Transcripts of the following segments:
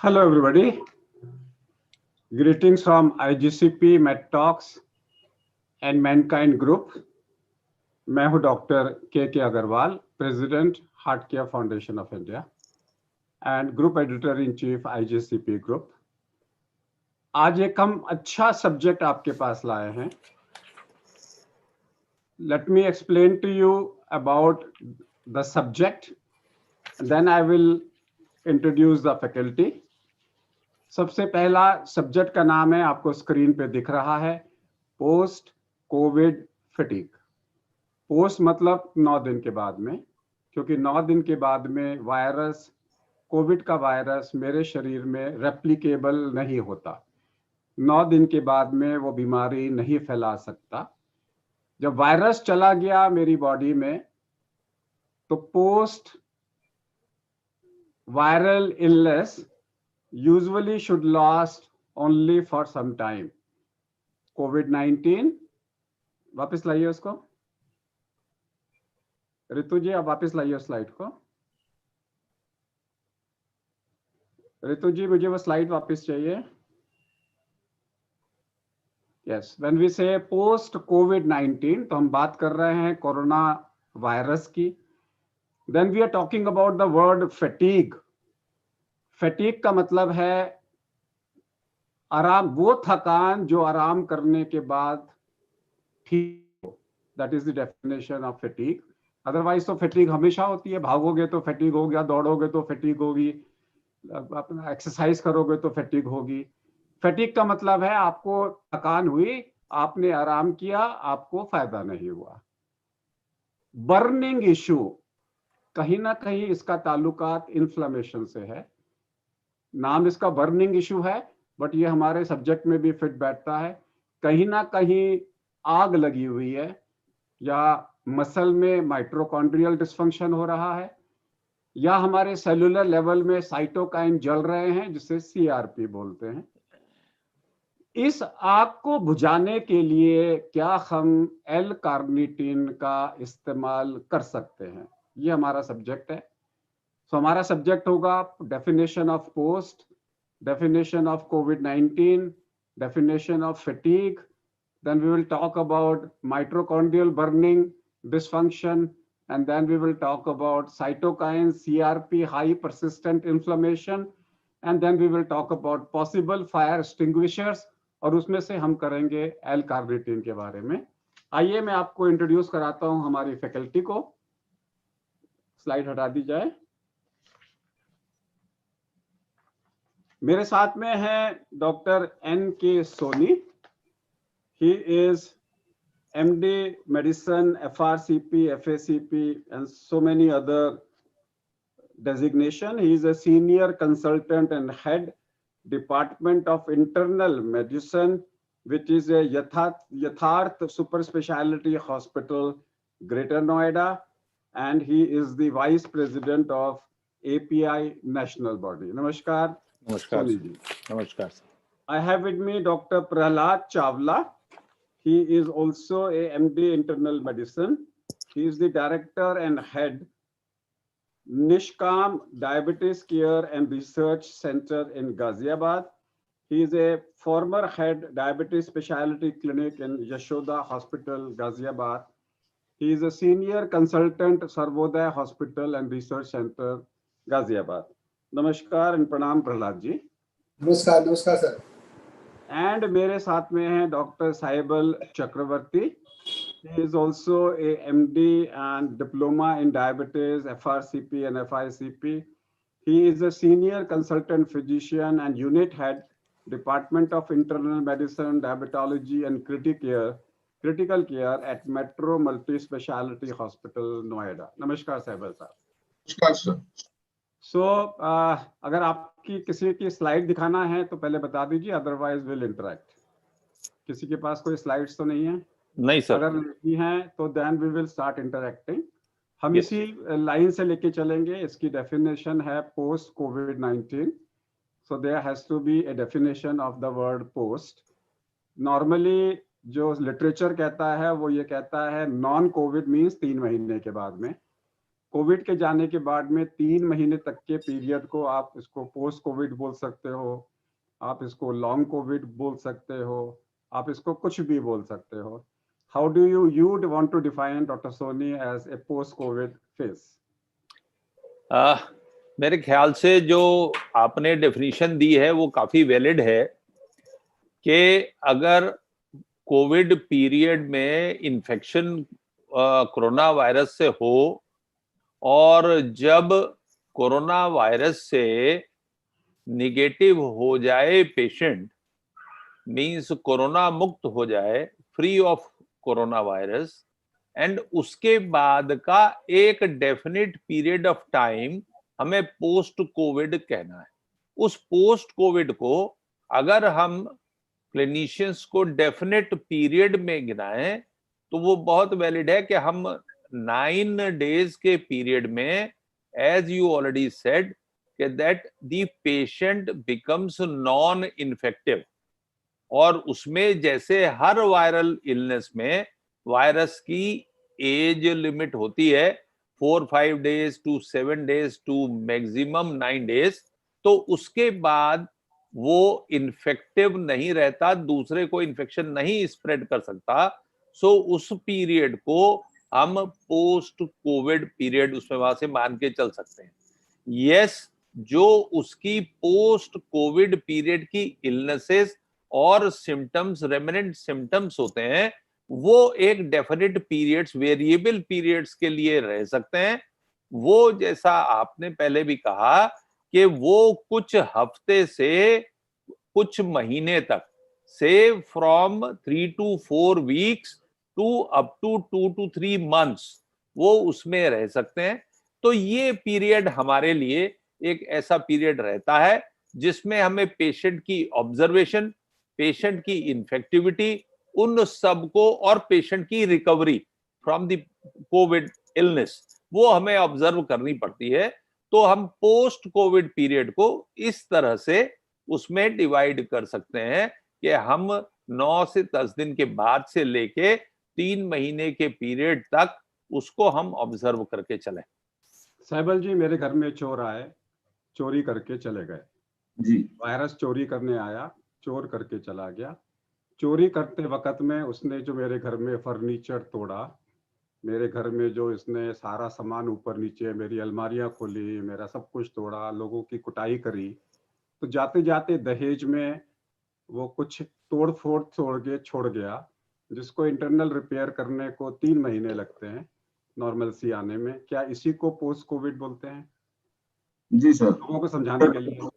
Hello everybody, greetings from IGCP, MedTalks and Mankind Group. मैं हूं doctor K Aggarwal, president heart care foundation of India and group editor in chief IGCP group. आज एक हम अच्छा subject आपके पास लाए हैं। Let me explain to you about the subject, then I will introduce the faculty. सबसे पहला सब्जेक्ट का नाम है, आपको स्क्रीन पे दिख रहा है, पोस्ट कोविड फटीग। पोस्ट मतलब 9 दिन के बाद में, क्योंकि 9 दिन के बाद में वायरस, कोविड का वायरस मेरे शरीर में रेप्लिकेबल नहीं होता। 9 दिन के बाद में वो बीमारी नहीं फैला सकता। जब वायरस चला गया मेरी बॉडी में, तो post viral illness usually should last only for some time. COVID-19, वापस लाइए उसको। ऋतु जी, आप वापस लाइए स्लाइड को। ऋतु जी, मुझे वो स्लाइड वापस चाहिए। Yes, when we say post COVID-19, तो हम बात कर रहे हैं कोरोना वायरस की। Then we are talking about the word fatigue. Fatigue का मतलब है आराम, वो थकान जो आराम करने के बाद ठीक हो। That is the definition of fatigue. Otherwise तो फैटीग हमेशा होती है, भागोगे तो फैटीग हो गया, दौड़ोगे तो फैटीग होगी, अपना एक्सरसाइज करोगे तो फैटीग होगी। फैटीग का मतलब है आपको थकान हुई, आपने आराम किया, आपको फायदा नहीं हुआ। बर्निंग इशू, कहीं ना कहीं इसका ताल्लुकात इन्फ्लेमेशन से है। नाम इसका बर्निंग इशू है, बट ये हमारे सब्जेक्ट में भी फिट बैठता है। कहीं ना कहीं आग लगी हुई है, या मसल में माइटोकॉन्ड्रियल डिस्फंक्शन हो रहा है, या हमारे सेलुलर लेवल में साइटोकाइन जल रहे हैं, जिसे CRP बोलते हैं। इस आग को बुझाने के लिए क्या हम एल कार्निटीन का इस्तेमाल कर सकते हैं, ये हमारा सब्जेक्ट है। तो हमारा सब्जेक्ट होगा definition of post, definition of COVID-19, definition of fatigue. Then we will talk about mitochondrial burning dysfunction, and then we will talk about cytokines, CRP, high persistent inflammation, and then we will talk about possible fire extinguishers, और उसमें से हम करेंगे L carnitine के बारे में। आइए मैं आपको इंट्रोड्यूस कराता हूं हमारी फैकल्टी को। स्लाइड हटा दी जाए। मेरे साथ में है doctor NK Soni. He is MD medicine, FRCP, FACP and so many other designation. He is a senior consultant and head Department of Internal Medicine, which is a Yatharth Super Speciality Hospital, Greater Noida, and he is the Vice President of API National Body. Namaskar. नमस्कार सोनी जी। नमस्कार sir. I have with me Dr. Prahlad Chawla. He is also a MD Internal Medicine. He is the Director and Head Nishkam Diabetes Care and Research Center in Ghaziabad. He is a former Head Diabetes Specialty Clinic in Yashoda Hospital, Ghaziabad. He is a Senior Consultant Sarvodaya Hospital and Research Center, Ghaziabad. Namaskar and Pranam Prahlad ji. नमस्कार नमस्कार sir. And मेरे साथ में है doctor Saibal Chakraborty. He is also a MD and diploma in diabetes, FRCP and FICP. He is a senior consultant physician and unit head, Department of Internal Medicine, Diabetology and Critical Care at Metro Multi Speciality Hospital, Noida. नमस्कार साहिबल साहब। नमस्कार sir. सो अगर आपकी किसी की slide दिखाना है तो पहले बता दीजिए, अदरवाइज विल इंटरेक्ट। किसी के पास कोई स्लाइड्स तो नहीं है? नहीं सर। अगर नहीं है तो then we will start interacting. हम Yes. इसी लाइन से लेके चलेंगे। इसकी डेफिनेशन है post COVID-19। So there has to be a definition of the word post. Normally जो लिटरेचर कहता है वो ये कहता है नॉन कोविड मीन्स 3 महीने के बाद में, कोविड के जाने के बाद में 3 महीने तक के पीरियड को आप इसको पोस्ट कोविड बोल सकते हो, आप इसको लॉन्ग कोविड बोल सकते हो, आप इसको कुछ भी बोल सकते हो. How do you want to define doctor Soni as a post covid phase? मेरे ख्याल से जो आपने डेफिनेशन दी है वो काफी वैलिड है कि अगर कोविड पीरियड में इन्फेक्शन कोरोना वायरस से हो और जब कोरोना वायरस से निगेटिव हो जाए पेशेंट, मींस कोरोना मुक्त हो जाए, free of corona virus, and उसके बाद का एक डेफिनेट पीरियड ऑफ टाइम हमें पोस्ट कोविड कहना है. उस पोस्ट कोविड को अगर हम क्लिनिशियंस को डेफिनेट पीरियड में गिनाएं तो वो बहुत वैलिड है कि हम 9 डेज के पीरियड में, as you already said, that the patient becomes non infective. और उसमें जैसे हर वायरल इलनेस में वायरस की एज लिमिट होती है 4-5 days to 7 days to maximum 9 days, तो उसके बाद वो इन्फेक्टिव नहीं रहता, दूसरे को इन्फेक्शन नहीं स्प्रेड कर सकता. सो उस पीरियड को हम पोस्ट कोविड पीरियड उसमें वहां से मान के चल सकते हैं. यस, जो उसकी पोस्ट कोविड पीरियड की इलनेसेस और सिम्टम्स, रेमिनेंट सिम्टम्स होते हैं, वो एक डेफिनेट पीरियड्स, वेरिएबल पीरियड्स के लिए रह सकते हैं. वो जैसा आपने पहले भी कहा कि वो कुछ हफ्ते से कुछ महीने तक, से from 3 to 4 weeks to up to 2 to 3 months, वो उसमें रह सकते हैं. तो ये पीरियड हमारे लिए एक ऐसा पीरियड रहता है जिसमें हमें पेशेंट की ऑब्जर्वेशन, पेशेंट की इन्फेक्टिविटी, उन सब को, और पेशेंट की recovery from the Covid illness, वो हमें ऑब्जर्व करनी पड़ती है. तो हम पोस्ट कोविड पीरियड को इस तरह से उसमें डिवाइड कर सकते हैं कि हम 9 से 10 दिन के बाद से लेके 3 महीने के पीरियड तक उसको हम ऑब्जर्व करके चलें. सहबल जी, मेरे घर में चोर आए, चोरी करके चले गए जी. वायरस चोरी करने आया, चोर करके चला गया. चोरी करते वक्त में उसने जो मेरे घर में फर्नीचर तोड़ा, मेरे घर में जो इसने सारा सामान ऊपर नीचे, मेरी अलमारियां खोली, मेरा सब कुछ तोड़ा, लोगों की कुटाई करी, तो जाते जाते दहेज में वो कुछ तोड़ फोड़ छोड़ गया, जिसको इंटरनल रिपेयर करने को 3 महीने लगते हैं नॉर्मल सी आने में. क्या इसी को पोस्ट कोविड बोलते हैं? जी सर. लोगों को समझाने के लिए.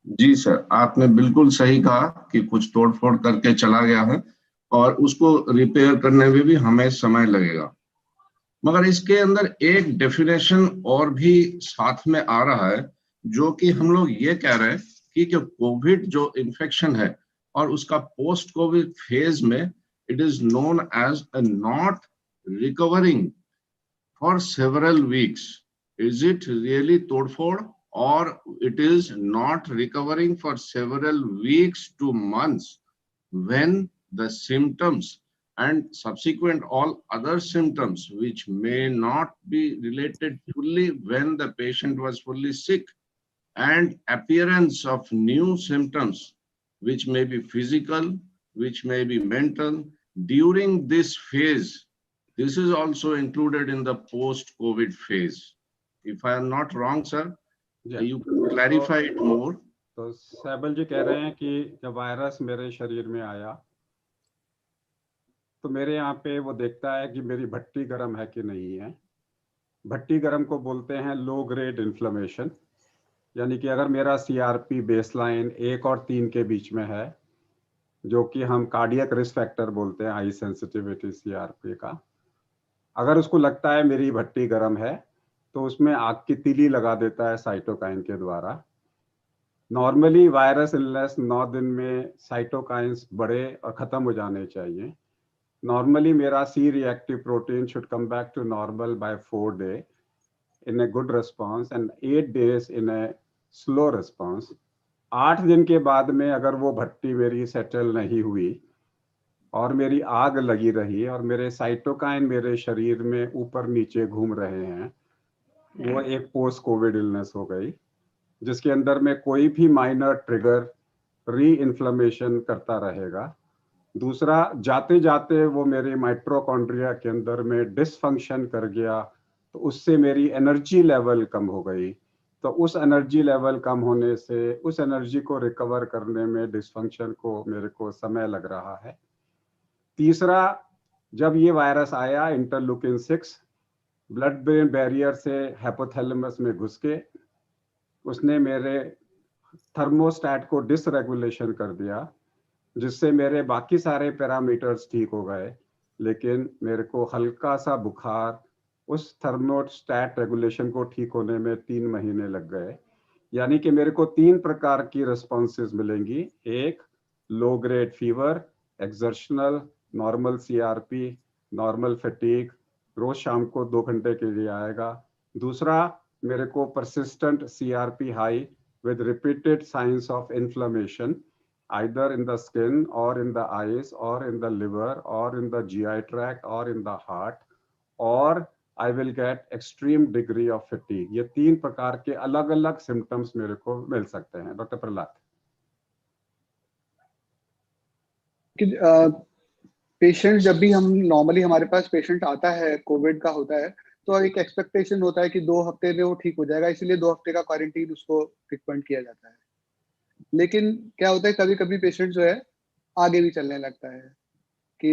जी सर, आपने बिल्कुल सही कहा कि कुछ तोड़फोड़ करके चला गया है और उसको रिपेयर करने में भी हमें समय लगेगा. मगर इसके अंदर एक डेफिनेशन और भी साथ में आ रहा है, जो कि हम लोग ये कह रहे हैं कि कोविड जो इन्फेक्शन है और उसका पोस्ट कोविड फेज में it is known as a not recovering for several weeks. Is it really तोड़फोड़, or it is not recovering for several weeks to months when the symptoms and subsequent all other symptoms which may not be related fully when the patient was fully sick, and appearance of new symptoms which may be physical, which may be mental during this phase. This is also included in the post-COVID phase. If I am not wrong, sir, you can clarify it more. तो सहबल जी कह रहे हैं कि जब virus मेरे शरीर में आया तो मेरे यहाँ पे वो देखता है कि मेरी भट्टी गर्म है कि नहीं है. भट्टी गर्म को बोलते हैं लो ग्रेड इन्फ्लेमेशन, यानी कि अगर मेरा CRP बेसलाइन 1 और 3 के बीच में है, जो कि हम कार्डियक रिस्क फैक्टर बोलते हैं, हाई सेंसिटिविटी CRP का, अगर उसको लगता है मेरी भट्टी गर्म है तो उसमें आग की तीली लगा देता है साइटोकाइन के द्वारा. नॉर्मली वायरस इलनेस 9 दिन में साइटोकाइंस बढ़े और खत्म हो जाने चाहिए. नॉर्मली मेरा C reactive protein should come back to normal by 4 days in a good response and 8 days in a slow response. 8 दिन के बाद में अगर वो भट्टी मेरी सेटल नहीं हुई और मेरी आग लगी रही और मेरे साइटोकाइन मेरे शरीर में ऊपर नीचे घूम रहे हैं, वो एक पोस्ट कोविड इलनेस हो गई, जिसके अंदर में कोई भी माइनर ट्रिगर री इन्फ्लेमेशन करता रहेगा। दूसरा, जाते जाते वो मेरे माइटोकॉन्ड्रिया के अंदर में डिसफंक्शन कर गया, तो उससे मेरी एनर्जी लेवल कम हो गई। तो उस एनर्जी लेवल कम होने से उस एनर्जी को रिकवर करने में डिसफंक्शन को मेरे को समय लग रहा है। तीसरा, जब ये वायरस आया इंटरलूकिन 6 ब्लड ब्रेन बैरियर से हाइपोथैलेमस में घुस के उसने मेरे थर्मोस्टैट को डिसरेगुलेशन कर दिया, जिससे मेरे बाकी सारे पैरामीटर्स ठीक हो गए, लेकिन मेरे को हल्का सा बुखार, उस थर्मोस्टैट रेगुलेशन को ठीक होने में 3 महीने लग गए। यानी कि मेरे को 3 प्रकार की रिस्पॉन्सेज मिलेंगी। एक, low grade fever, exertional, normal CRP, normal fatigue, रोज शाम को 2 घंटे के लिए आएगा। दूसरा, मेरे को persistent CRP high with repeated signs of inflammation either in the skin or in the eyes or in the liver or in the GI tract or in the heart, or I will get extreme degree of fatigue। ये 3 प्रकार के अलग अलग symptoms मेरे को मिल सकते हैं। Doctor Prahlad. Patient जब भी हम नॉर्मली हमारे पास पेशेंट आता है कोविड का होता है, तो एक एक्सपेक्टेशन होता है कि 2 हफ्ते में वो ठीक हो जाएगा, इसलिए 2 हफ्ते का क्वारंटीन उसको रिकमेंड किया जाता है। लेकिन क्या होता है, कभी कभी पेशेंट जो है आगे भी चलने लगता है कि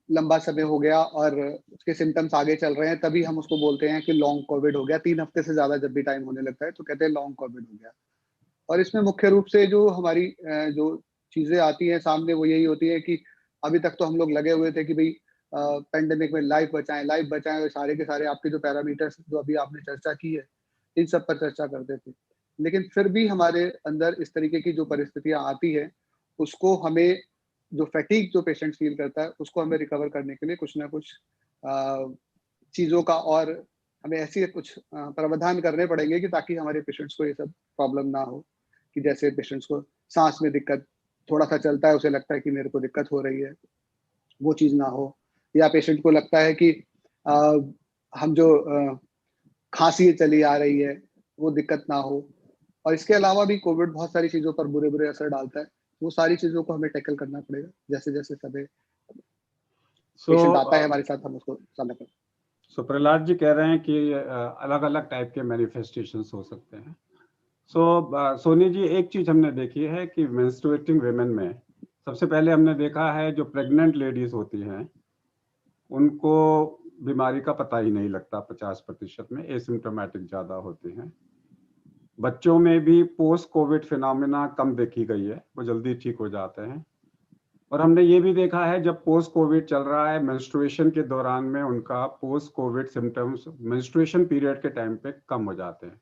लंबा समय हो गया और उसके सिम्टम्स आगे चल रहे हैं, तभी हम उसको बोलते हैं कि लॉन्ग कोविड हो गया। 3 हफ्ते से ज्यादा जब भी टाइम होने लगता है तो कहते हैं लॉन्ग कोविड हो गया। और इसमें मुख्य रूप से जो हमारी जो चीजें आती हैं सामने, वो यही होती है कि अभी तक तो हम लोग लगे हुए थे कि भाई पेंडेमिक में लाइफ बचाएं, और सारे के सारे आपके जो पैरामीटर्स जो अभी आपने चर्चा की है, इन सब पर चर्चा करते थे। लेकिन फिर भी हमारे अंदर इस तरीके की जो परिस्थितियां आती है, उसको हमें, जो फैटीग जो पेशेंट फील करता है, उसको हमें रिकवर करने के लिए कुछ ना कुछ चीज़ों का और हमें ऐसी कुछ प्रावधान करने पड़ेंगे कि ताकि हमारे पेशेंट्स को ये सब प्रॉब्लम ना हो। कि जैसे पेशेंट्स को सांस में दिक्कत, थोड़ा सा चलता है उसे लगता है कि मेरे को दिक्कत हो रही है, वो चीज़ ना हो। या पेशेंट को लगता है कि हम जो खांसी चली आ रही है, वो दिक्कत ना हो। और इसके अलावा भी कोविड बहुत सारी चीज़ों पर बुरे असर डालता है, वो सारी चीज़ों को हमें टैकल करना पड़ेगा। जैसे जैसे समय पेशेंट आता है हमारे साथ, हम उसको सामना करें। सो प्रहलाद जी कह रहे हैं कि अलग अलग टाइप के मैनिफेस्टेशंस हो सकते हैं। सोनी जी, एक चीज हमने देखी है कि मेंस्ट्रुएटिंग वुमेन में सबसे पहले हमने देखा है जो प्रेग्नेंट लेडीज होती हैं उनको बीमारी का पता ही नहीं लगता, 50% में एसिम्प्टोमेटिक ज्यादा होती हैं। बच्चों में भी पोस्ट कोविड फिनोमेना कम देखी गई है, वो जल्दी ठीक हो जाते हैं। और हमने ये भी देखा है जब पोस्ट कोविड चल रहा है, मेंस्ट्रुएशन के दौरान में उनका post Covid symptoms menstruation period के टाइम पे कम हो जाते हैं।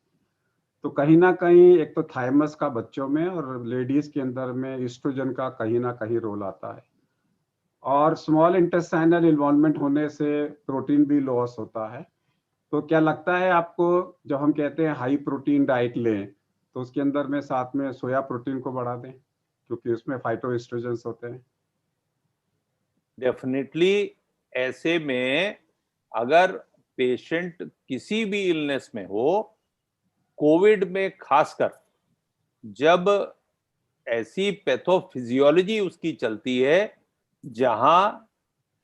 तो कहीं ना कहीं एक तो थाइमस का बच्चों में और लेडीज के अंदर में ईस्ट्रोजन का कहीं ना कहीं रोल आता है। और स्मॉल इंटेस्टाइनल इन्वॉल्वमेंट होने से प्रोटीन भी लॉस होता है। तो क्या लगता है आपको, जब हम कहते हैं हाई प्रोटीन डाइट लें, तो उसके अंदर में साथ में सोया प्रोटीन को बढ़ा दें क्योंकि उसमें फाइटोएस्ट्रोजेंस होते हैं? डेफिनेटली ऐसे में अगर पेशेंट किसी भी इलनेस में हो, कोविड में खासकर जब ऐसी पैथोफिजियोलॉजी उसकी चलती है जहां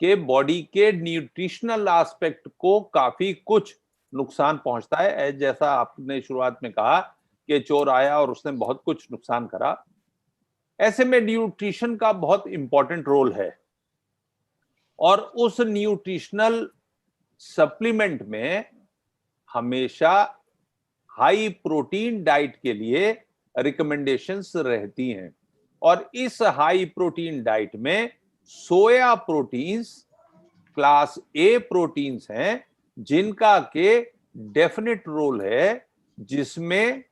के बॉडी के न्यूट्रिशनल एस्पेक्ट को काफी कुछ नुकसान पहुंचता है, जैसा आपने शुरुआत में कहा कि चोर आया और उसने बहुत कुछ नुकसान करा, ऐसे में न्यूट्रिशन का बहुत इंपॉर्टेंट रोल है। और उस न्यूट्रिशनल सप्लीमेंट में हमेशा हाई प्रोटीन डाइट के लिए रिकमेंडेशंस रहती हैं। और इस हाई प्रोटीन डाइट में सोया प्रोटीन्स क्लास ए प्रोटीन्स हैं, जिनका के डेफिनेट रोल है, जिसमें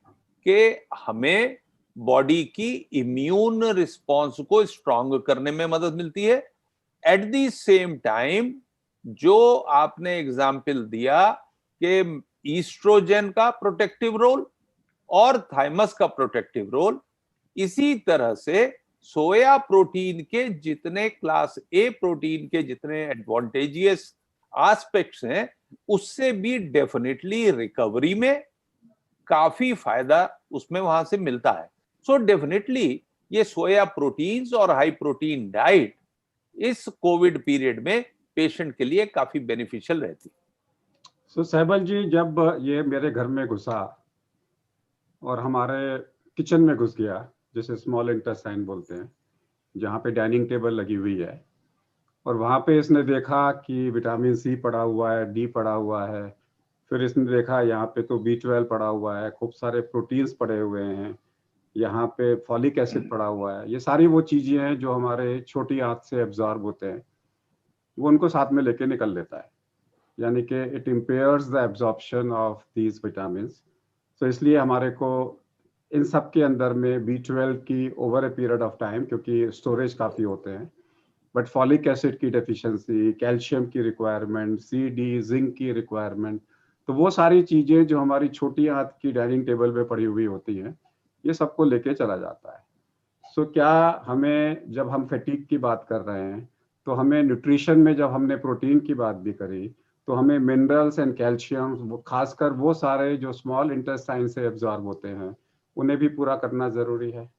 के हमें बॉडी की इम्यून रिस्पॉन्स को स्ट्रांग करने में मदद मिलती है। एट द सेम टाइम जो आपने एग्जाम्पल दिया कि ईस्ट्रोजन का प्रोटेक्टिव रोल और थाइमस का प्रोटेक्टिव रोल, इसी तरह से सोया प्रोटीन के जितने क्लास ए प्रोटीन के जितने एडवांटेजियस एस्पेक्ट्स हैं, उससे भी डेफिनेटली रिकवरी में काफी फायदा उसमें वहां से मिलता है। सो डेफिनेटली ये सोया प्रोटीन्स और हाई प्रोटीन डाइट इस कोविड पीरियड में पेशेंट के लिए काफी बेनिफिशियल रहती है। सो सहबल जी, जब ये मेरे घर में घुसा और हमारे किचन में घुस गया, जिसे स्मॉल इंटेस्टाइन बोलते हैं, जहाँ पे डाइनिंग टेबल लगी हुई है, और वहाँ पे इसने देखा कि विटामिन सी पड़ा हुआ है, डी पड़ा हुआ है, फिर इसने देखा यहाँ पे तो B12 पड़ा हुआ है, खूब सारे प्रोटीन्स पड़े हुए हैं, यहाँ पे फॉलिक एसिड पड़ा हुआ है। ये सारी वो चीज़ें हैं जो हमारे छोटी आंत से एब्जॉर्ब होते हैं, वो उनको साथ में लेके निकल लेता है, यानी कि it impairs the absorption of these vitamins. तो इसलिए हमारे को इन सब के अंदर में B12 की over a period of time, क्योंकि स्टोरेज काफ़ी होते हैं, बट फॉलिक एसिड की डेफिशिएंसी, कैल्शियम की रिक्वायरमेंट, सी डी जिंक की रिक्वायरमेंट, तो वो सारी चीज़ें जो हमारी छोटी आंत की डाइनिंग टेबल पे पड़ी हुई होती हैं, ये सबको लेके चला जाता है। सो क्या हमें, जब हम फैटीग की बात कर रहे हैं, तो हमें न्यूट्रिशन में जब हमने प्रोटीन की बात भी करी, तो हमें मिनरल्स एंड कैल्शियम, खासकर वो सारे जो स्मॉल इंटेस्टाइन से एब्जॉर्ब होते हैं, उन्हें भी पूरा करना जरूरी है।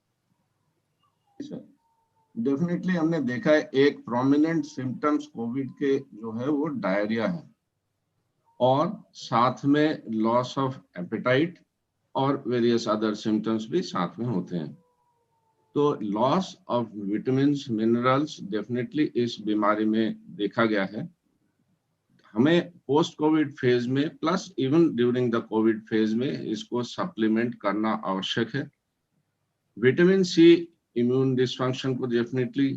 डेफिनेटली हमने देखा है एक प्रोमिनेंट सिम्टम्स कोविड के जो है वो डायरिया है, और साथ में लॉस ऑफ एपेटाइट और वेरियस अदर सिम्टम्स भी साथ में होते हैं। तो loss of vitamins, minerals definitely इस बीमारी में देखा गया है। हमें पोस्ट कोविड फेज में plus even during the covid phase में इसको सप्लीमेंट करना आवश्यक है। विटामिन सी इम्यून डिसफंक्शन को डेफिनेटली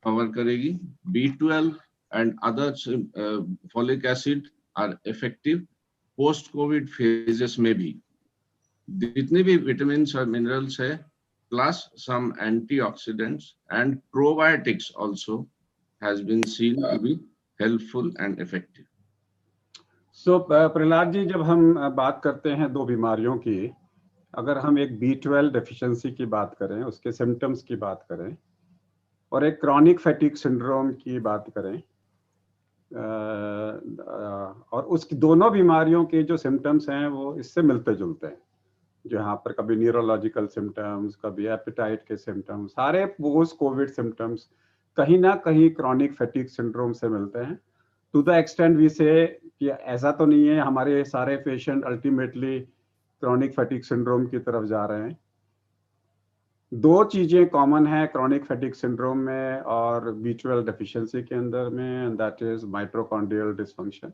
कवर करेगी। B12 and other folic acid are effective post covid phases में भी। जितने भी विटामिन और मिनरल्स है, plus some antioxidants and probiotics also has been seen to be helpful and effective. So Prahlad ji, जब हम बात करते हैं दो बीमारियों की, अगर हम एक B12 डेफिशिएंसी की बात करें, उसके सिम्टम्स की बात करें, और एक क्रॉनिक फैटिग सिंड्रोम की बात करें, और उसकी दोनों बीमारियों के जो सिम्टम्स हैं वो इससे मिलते जुलते हैं, जो यहाँ पर कभी न्यूरोलॉजिकल सिम्टम्स, कभी एपेटाइट के सिम्टम्स, सारे पोस्ट कोविड सिम्टम्स कहीं ना कहीं क्रॉनिक फैटिग सिंड्रोम से मिलते हैं। टू द एक्सटेंट वी से कि ऐसा तो नहीं है हमारे सारे patient ultimately chronic fatigue syndrome की तरफ जा रहे हैं। दो चीजें कॉमन है क्रॉनिक फैटिग सिंड्रोम में और B12 डेफिशिएंसी के अंदर में, and that is mitochondrial dysfunction.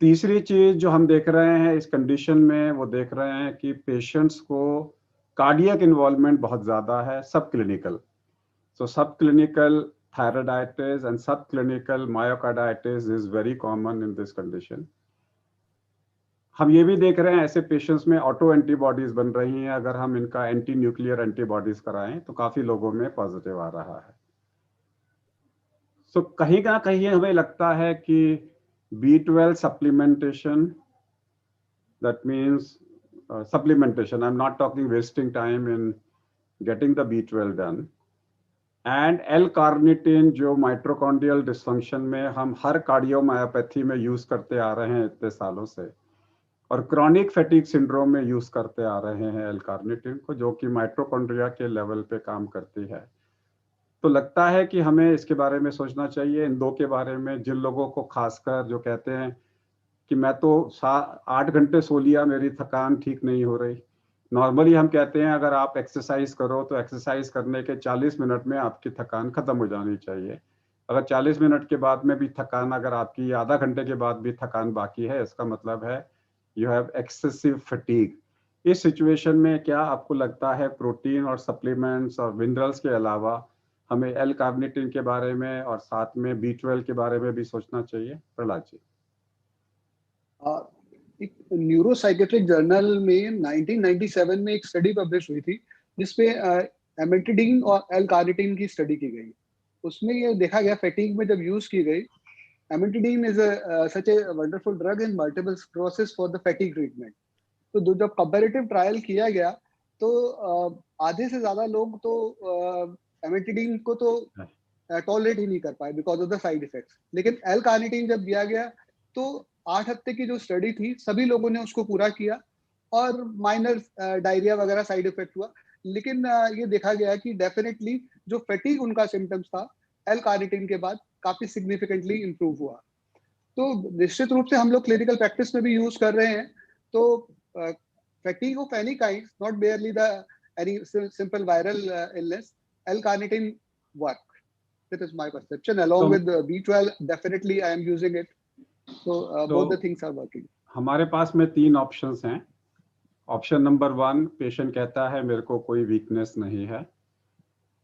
तीसरी चीज जो हम देख रहे हैं इस कंडीशन में, वो देख रहे हैं कि पेशेंट्स को कार्डियक इन्वॉल्वमेंट बहुत ज्यादा है, सब क्लिनिकल। सो सब clinical thyroiditis and subclinical myocarditis is very common in this condition. हम ये भी देख रहे हैं ऐसे पेशेंट्स में ऑटो एंटीबॉडीज बन रही हैं, अगर हम इनका एंटी न्यूक्लियर एंटीबॉडीज कराएं तो काफी लोगों में पॉजिटिव आ रहा है। सो कहीं ना कहीं हमें लगता है कि B12 supplementation, that means supplementation, I'm not talking wasting time in getting the B12 done, and L carnitine जो माइटोकॉन्ड्रियल डिसफंक्शन में हम हर कार्डियोमायोपैथी में यूज करते आ रहे हैं इतने सालों से, और क्रॉनिक फैटिग सिंड्रोम में यूज करते आ रहे हैं L-कार्निटिन को, जो कि माइटोकॉन्ड्रिया के लेवल पे काम करती है। तो लगता है कि हमें इसके बारे में सोचना चाहिए, इन दो के बारे में। जिन लोगों को खासकर जो कहते हैं कि मैं तो 8 घंटे सो लिया, मेरी थकान ठीक नहीं हो रही। नॉर्मली हम कहते हैं अगर आप एक्सरसाइज करो तो एक्सरसाइज करने के 40 मिनट में आपकी थकान खत्म हो जानी चाहिए। अगर 40 मिनट के बाद में भी थकान, अगर आपकी आधा घंटे के बाद भी थकान बाकी है, इसका मतलब है यू हैव एक्सेसिव फटीग। इस सिचुएशन में क्या आपको लगता है प्रोटीन और सप्लीमेंट्स और मिनरल्स के अलावा हमें L-कार्निटिन के बारे में और साथ में B12 के बारे में भी सोचना चाहिए? प्रहलाद जी। एक न्यूरोसाइकेट्रिक जर्नल में 1997 में एक स्टडी पब्लिश हुई थी जिसपे एमेटिडीन और L-कार्निटिन की स्टडी की गई। उसमें ये देखा गया फैटिग में जब यूज की गई, amantadine is such a wonderful drug in multiple sclerosis for the fatigue treatment. तो जब कंपैरेटिव ट्रायल किया गया तो आधे से ज्यादा लोग तो एमेटिडीन को तो टॉलरेट ही नहीं कर पाए because of the side effects, लेकिन L-कार्निटिन जब दिया गया तो 8 हफ्ते की जो स्टडी थी सभी लोगों ने उसको पूरा किया और माइनर डायरिया वगैरह साइड इफेक्ट हुआ, लेकिन ये देखा गया कि डेफिनेटली जो फैटीग उनका सिम्टम्स था एल कार्निटिन के बाद काफी सिग्निफिकेंटली इंप्रूव हुआ। तो निश्चित रूप से हम लोग क्लिनिकल प्रैक्टिस में भी यूज कर रहे हैं। तो fatigue of any kind, not बेयरली the any simple viral illness, L carnitine work, that is my perception, along with B12 definitely I am using it, so both the things are working. हमारे पास में 3 options हैं। Option number 1, patient कहता है मेरे को कोई weakness नहीं है,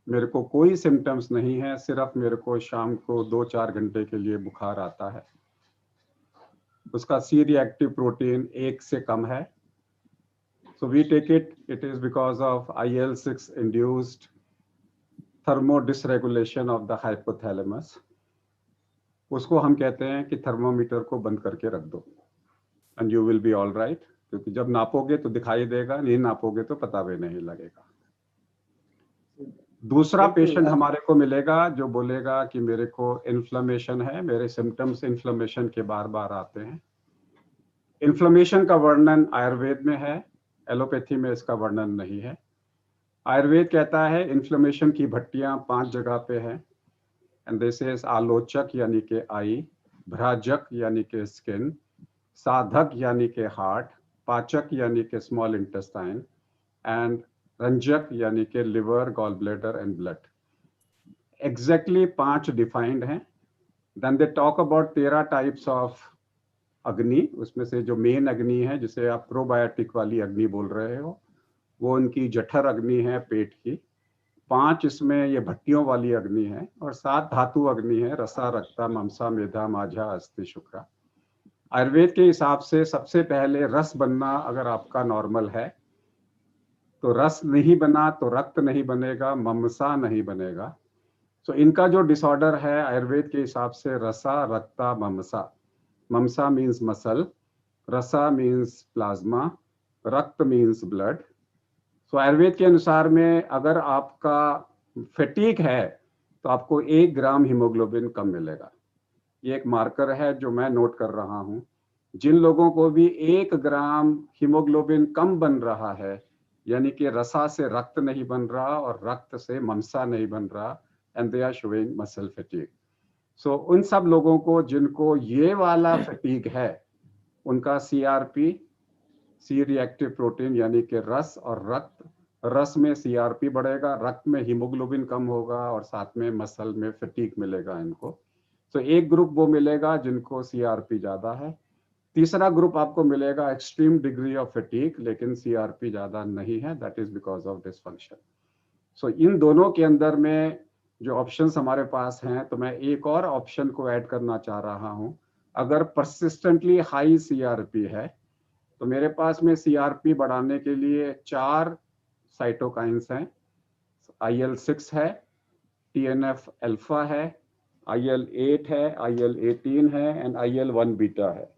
मेरे को कोई सिम्टम्स नहीं है, सिर्फ मेरे को शाम को 2-4 घंटे के लिए बुखार आता है, उसका सी रिएक्टिव प्रोटीन 1 से कम है, so we take it is because of IL-6 induced thermodysregulation of the hypothalamus। उसको हम कहते हैं कि थर्मोमीटर को बंद करके रख दो and you will be all right, क्योंकि जब नापोगे तो दिखाई देगा, नहीं नापोगे तो पता भी नहीं लगेगा। दूसरा पेशेंट हमारे को मिलेगा जो बोलेगा कि मेरे को इन्फ्लेमेशन है, मेरे सिम्टम्स इन्फ्लेमेशन के बार बार आते हैं। इन्फ्लेमेशन का वर्णन आयुर्वेद में है, एलोपैथी में इसका वर्णन नहीं है। आयुर्वेद कहता है इन्फ्लेमेशन की भट्टियां 5 जगह पे हैं, एंड दिस इज आलोचक यानी के आई, भ्राजक यानी के स्किन, साधक यानी के हार्ट, पाचक यानी के स्मॉल इंटेस्टाइन, एंड रंजक यानी के liver, gall bladder and blood. Exactly 5 defined हैं। Then they talk about 13 types of agni, उसमें से जो मेन अग्नि है जिसे आप प्रोबायोटिक वाली अग्नि बोल रहे हो वो उनकी जठर अग्नि है, पेट की। 5 इसमें ये भट्टियों वाली अग्नि है, और 7 धातु अग्नि है, रसा, रक्ता, ममसा, मेधा, माझा, अस्थि, शुक्रा। आयुर्वेद के हिसाब से सबसे पहले रस बनना अगर आपका नॉर्मल है तो रस नहीं बना तो रक्त नहीं बनेगा, ममसा नहीं बनेगा। सो इनका जो डिसऑर्डर है आयुर्वेद के हिसाब से रसा, रक्ता, ममसा। ममसा मीन्स मसल, रसा मीन्स प्लाज्मा, रक्त मीन्स ब्लड। सो आयुर्वेद के अनुसार में अगर आपका फैटीग है तो आपको 1 ग्राम हीमोग्लोबिन कम मिलेगा। ये एक मार्कर है जो मैं नोट कर रहा हूँ। जिन लोगों को भी 1 ग्राम हीमोग्लोबिन कम बन रहा है, यानी कि रसा से रक्त नहीं बन रहा और रक्त से ममसा नहीं बन रहा, and they are showing muscle fatigue. So उन सब लोगों को जिनको ये वाला फैटीग है उनका CRP, सी रिएक्टिव प्रोटीन यानी कि रस और रक्त, रस में CRP बढ़ेगा, रक्त में हीमोग्लोबिन कम होगा और साथ में मसल में फैटीग मिलेगा इनको। तो एक ग्रुप वो मिलेगा जिनको CRP ज्यादा है। तीसरा ग्रुप आपको मिलेगा एक्सट्रीम डिग्री ऑफ फैटीग लेकिन CRP ज्यादा नहीं है, that is because of dysfunction. So इन दोनों के अंदर में जो ऑप्शंस हमारे पास हैं, तो मैं एक और ऑप्शन को ऐड करना चाह रहा हूं। अगर परसिस्टेंटली हाई CRP है तो मेरे पास में CRP बढ़ाने के लिए 4 साइटोकाइंस हैं। IL-6 है, TNF अल्फा है, IL-8 है, IL-18 है एंड IL-1 बीटा है।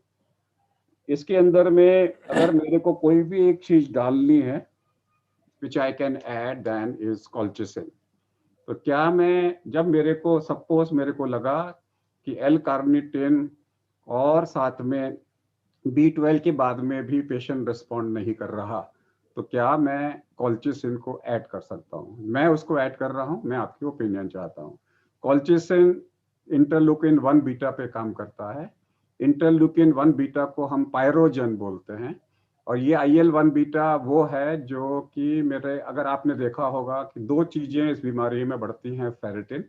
इसके अंदर में अगर मेरे को कोई भी एक चीज डालनी है which I can add then is colchicine। तो क्या मैं जब मेरे को सपोज मेरे को लगा कि एल कार्निटिन और साथ में B12 के बाद में भी पेशेंट रिस्पॉन्ड नहीं कर रहा, तो क्या मैं कॉल्चिसिन को ऐड कर सकता हूँ? मैं उसको ऐड कर रहा हूँ, मैं आपकी ओपिनियन चाहता हूँ। कॉल्चिसिन इंटरल्यूकिन 1 बीटा पे काम करता है। इंटरल्यूकिन 1 बीटा को हम पायरोजन बोलते हैं, और ये IL-1 बीटा वो है जो कि मेरे अगर आपने देखा होगा कि 2 चीजें इस बीमारी में बढ़ती हैं। फेरेटिन,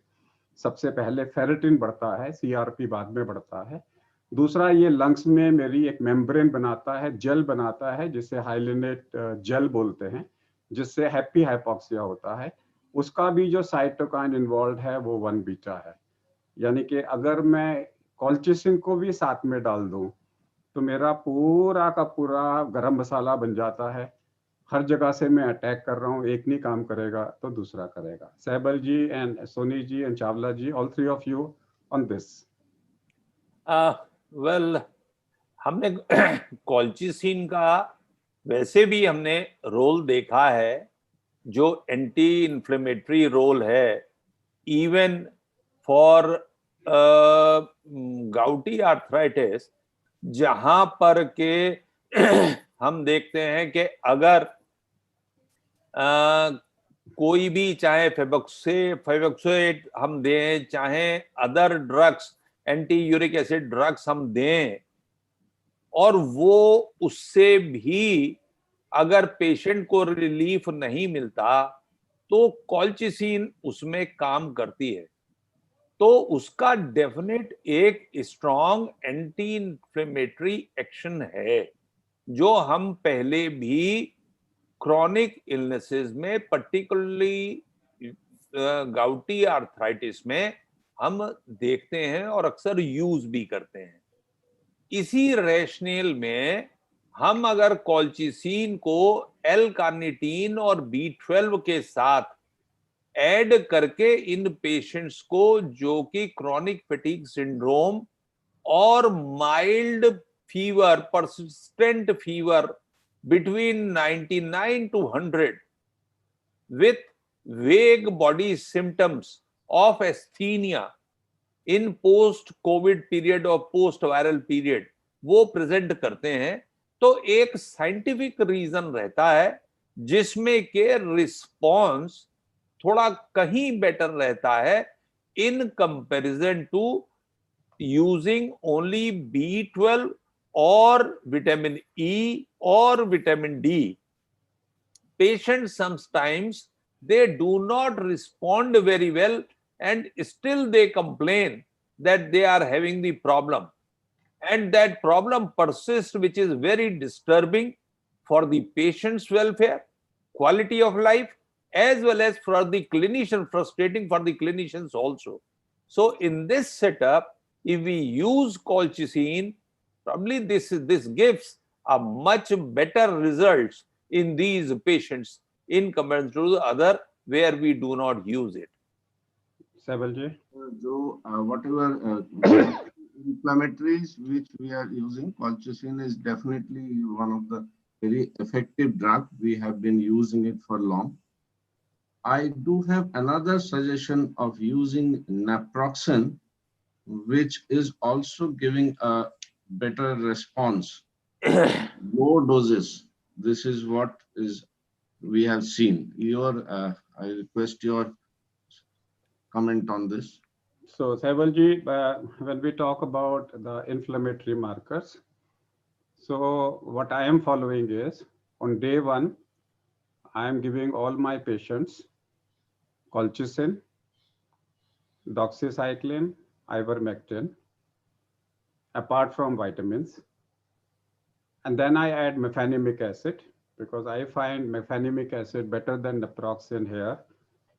सबसे पहले फेरेटिन बढ़ता है, CRP बाद में बढ़ता है। दूसरा ये लंग्स में मेरी एक मेम्ब्रेन बनाता है, जेल बनाता है जिसे हाइलिनेट जेल बोलते हैं, जिससे हैप्पी हाइपॉक्सिया होता है। उसका भी जो साइटोकाइन इन्वॉल्व है वो 1 बीटा है। यानी कि अगर मैं कॉल्चिसिन को भी साथ में डाल दूं तो मेरा पूरा का पूरा गरम मसाला बन जाता है। हर जगह से मैं अटैक कर रहा हूँ, एक नहीं काम करेगा तो दूसरा करेगा। Saibal ji and Soni ji and Chawla ji, all 3 of you on this. Well, हमने कॉल्चिसिन का वैसे भी हमने रोल देखा है, जो एंटी इन्फ्लेमेटरी रोल है इवन फॉर गाउटी आर्थराइटिस। जहां पर के हम देखते हैं कि अगर कोई भी चाहे फेबोक्सेट हम दें, चाहे other drugs, anti uric acid drugs हम दें, और वो उससे भी अगर पेशेंट को रिलीफ नहीं मिलता तो कॉल्चिसिन उसमें काम करती है। तो उसका डेफिनेट एक स्ट्रॉन्ग एंटी इंफ्लेमेटरी एक्शन है, जो हम पहले भी क्रॉनिक इलनेसेस में, पर्टिकुलरली गाउटी आर्थराइटिस में हम देखते हैं और अक्सर यूज भी करते हैं। इसी रैशनेल में हम अगर कॉल्चिसिन को एल कार्निटीन और B12 के साथ ऐड करके इन पेशेंट्स को जो कि क्रॉनिक फैटिग सिंड्रोम और mild fever, persistent fever between 99 to 100 with vague body symptoms of asthenia in post-COVID period और post-viral period वो प्रेजेंट करते हैं, तो एक साइंटिफिक रीजन रहता है जिसमें के रिस्पॉन्स थोड़ा कहीं बेटर रहता है in comparison to using only B12 or vitamin E or vitamin D. Patients sometimes they do not respond very well and still they complain that they are having the problem, and that problem persists, which is very disturbing for the patient's welfare, quality of life, as well as for the clinician, frustrating for the clinicians also. So in this setup, if we use colchicine, probably this gives a much better results in these patients in comparison to the other where we do not use it. Saibalji? Whatever inflammatories which we are using, colchicine is definitely one of the very effective drug. We have been using it for long. I do have another suggestion of using naproxen, which is also giving a better response. Low doses. This is what is we have seen. I request your comment on this. So Saibalji, when we talk about the inflammatory markers, so what I am following is, on day 1, I am giving all my patients colchicine, doxycycline, ivermectin, apart from vitamins. And then I add mefenamic acid, because I find mefenamic acid better than naproxen here,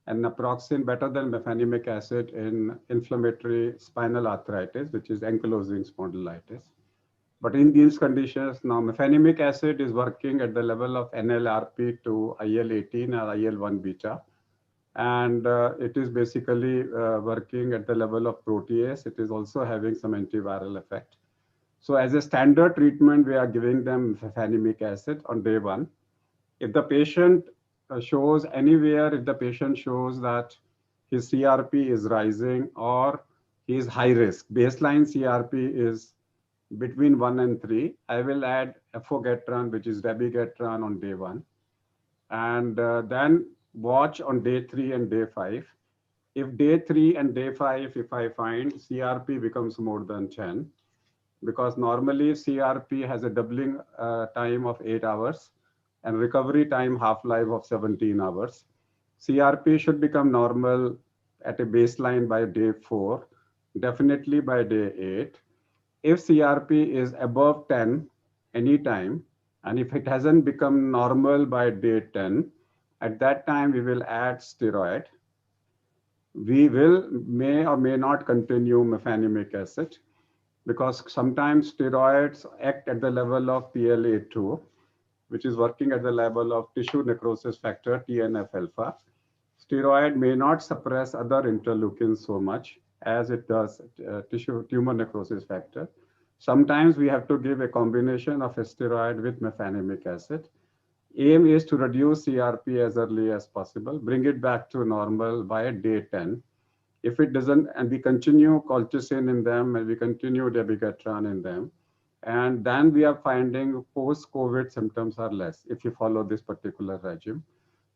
and naproxen better than mefenamic acid in inflammatory spinal arthritis, which is ankylosing spondylitis. But in these conditions, now mefenamic acid is working at the level of NLRP to IL-18 or IL-1 beta. And it is basically working at the level of protease. It is also having some antiviral effect. So as a standard treatment, we are giving them mefenamic acid on day 1. If the patient shows anywhere, if the patient shows that his CRP is rising or he is high risk, baseline CRP is between 1 and 3, I will add efogetran, which is dabigatran, on day 1. And then watch on day 3 and day 5. If day 3 and day 5, if I find CRP becomes more than 10, because normally CRP has a doubling time of 8 hours and recovery time half-life of 17 hours. CRP should become normal at a baseline by day 4, definitely by day 8. If CRP is above 10 anytime, and if it hasn't become normal by day 10, at that time we will add steroid. We may or may not continue mefenamic acid, because sometimes steroids act at the level of PLA2, which is working at the level of tissue necrosis factor, TNF-alpha. Steroid may not suppress other interleukins so much as it does tumor necrosis factor. Sometimes we have to give a combination of a steroid with mefenamic acid. Aim is to reduce CRP as early as possible, bring it back to normal by day 10. If it doesn't, and we continue colchicine in them and we continue dabigatran in them, And then we are finding post-COVID symptoms are less if you follow this particular regime.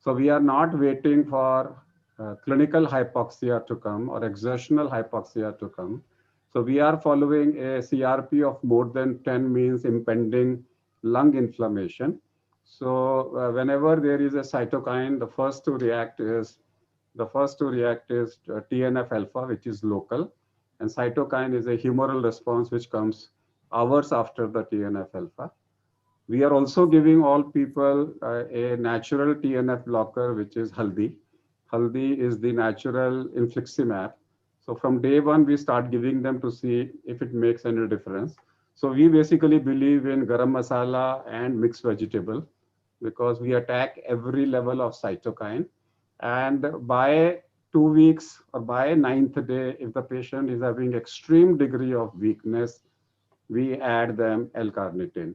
So we are not waiting for clinical hypoxia to come or exertional hypoxia to come. So we are following a CRP of more than 10 means impending lung inflammation. So whenever there is a cytokine, the first to react is TNF alpha, which is local, and cytokine is a humoral response which comes hours after the TNF alpha. We are also giving all people a natural TNF blocker, which is Haldi. Haldi is the natural infliximab. So from day one, we start giving them to see if it makes any difference. So we basically believe in garam masala and mixed vegetable because we attack every level of cytokine. And by 2 weeks or by 9th day, if the patient is having extreme degree of weakness, we add them L-carnitine.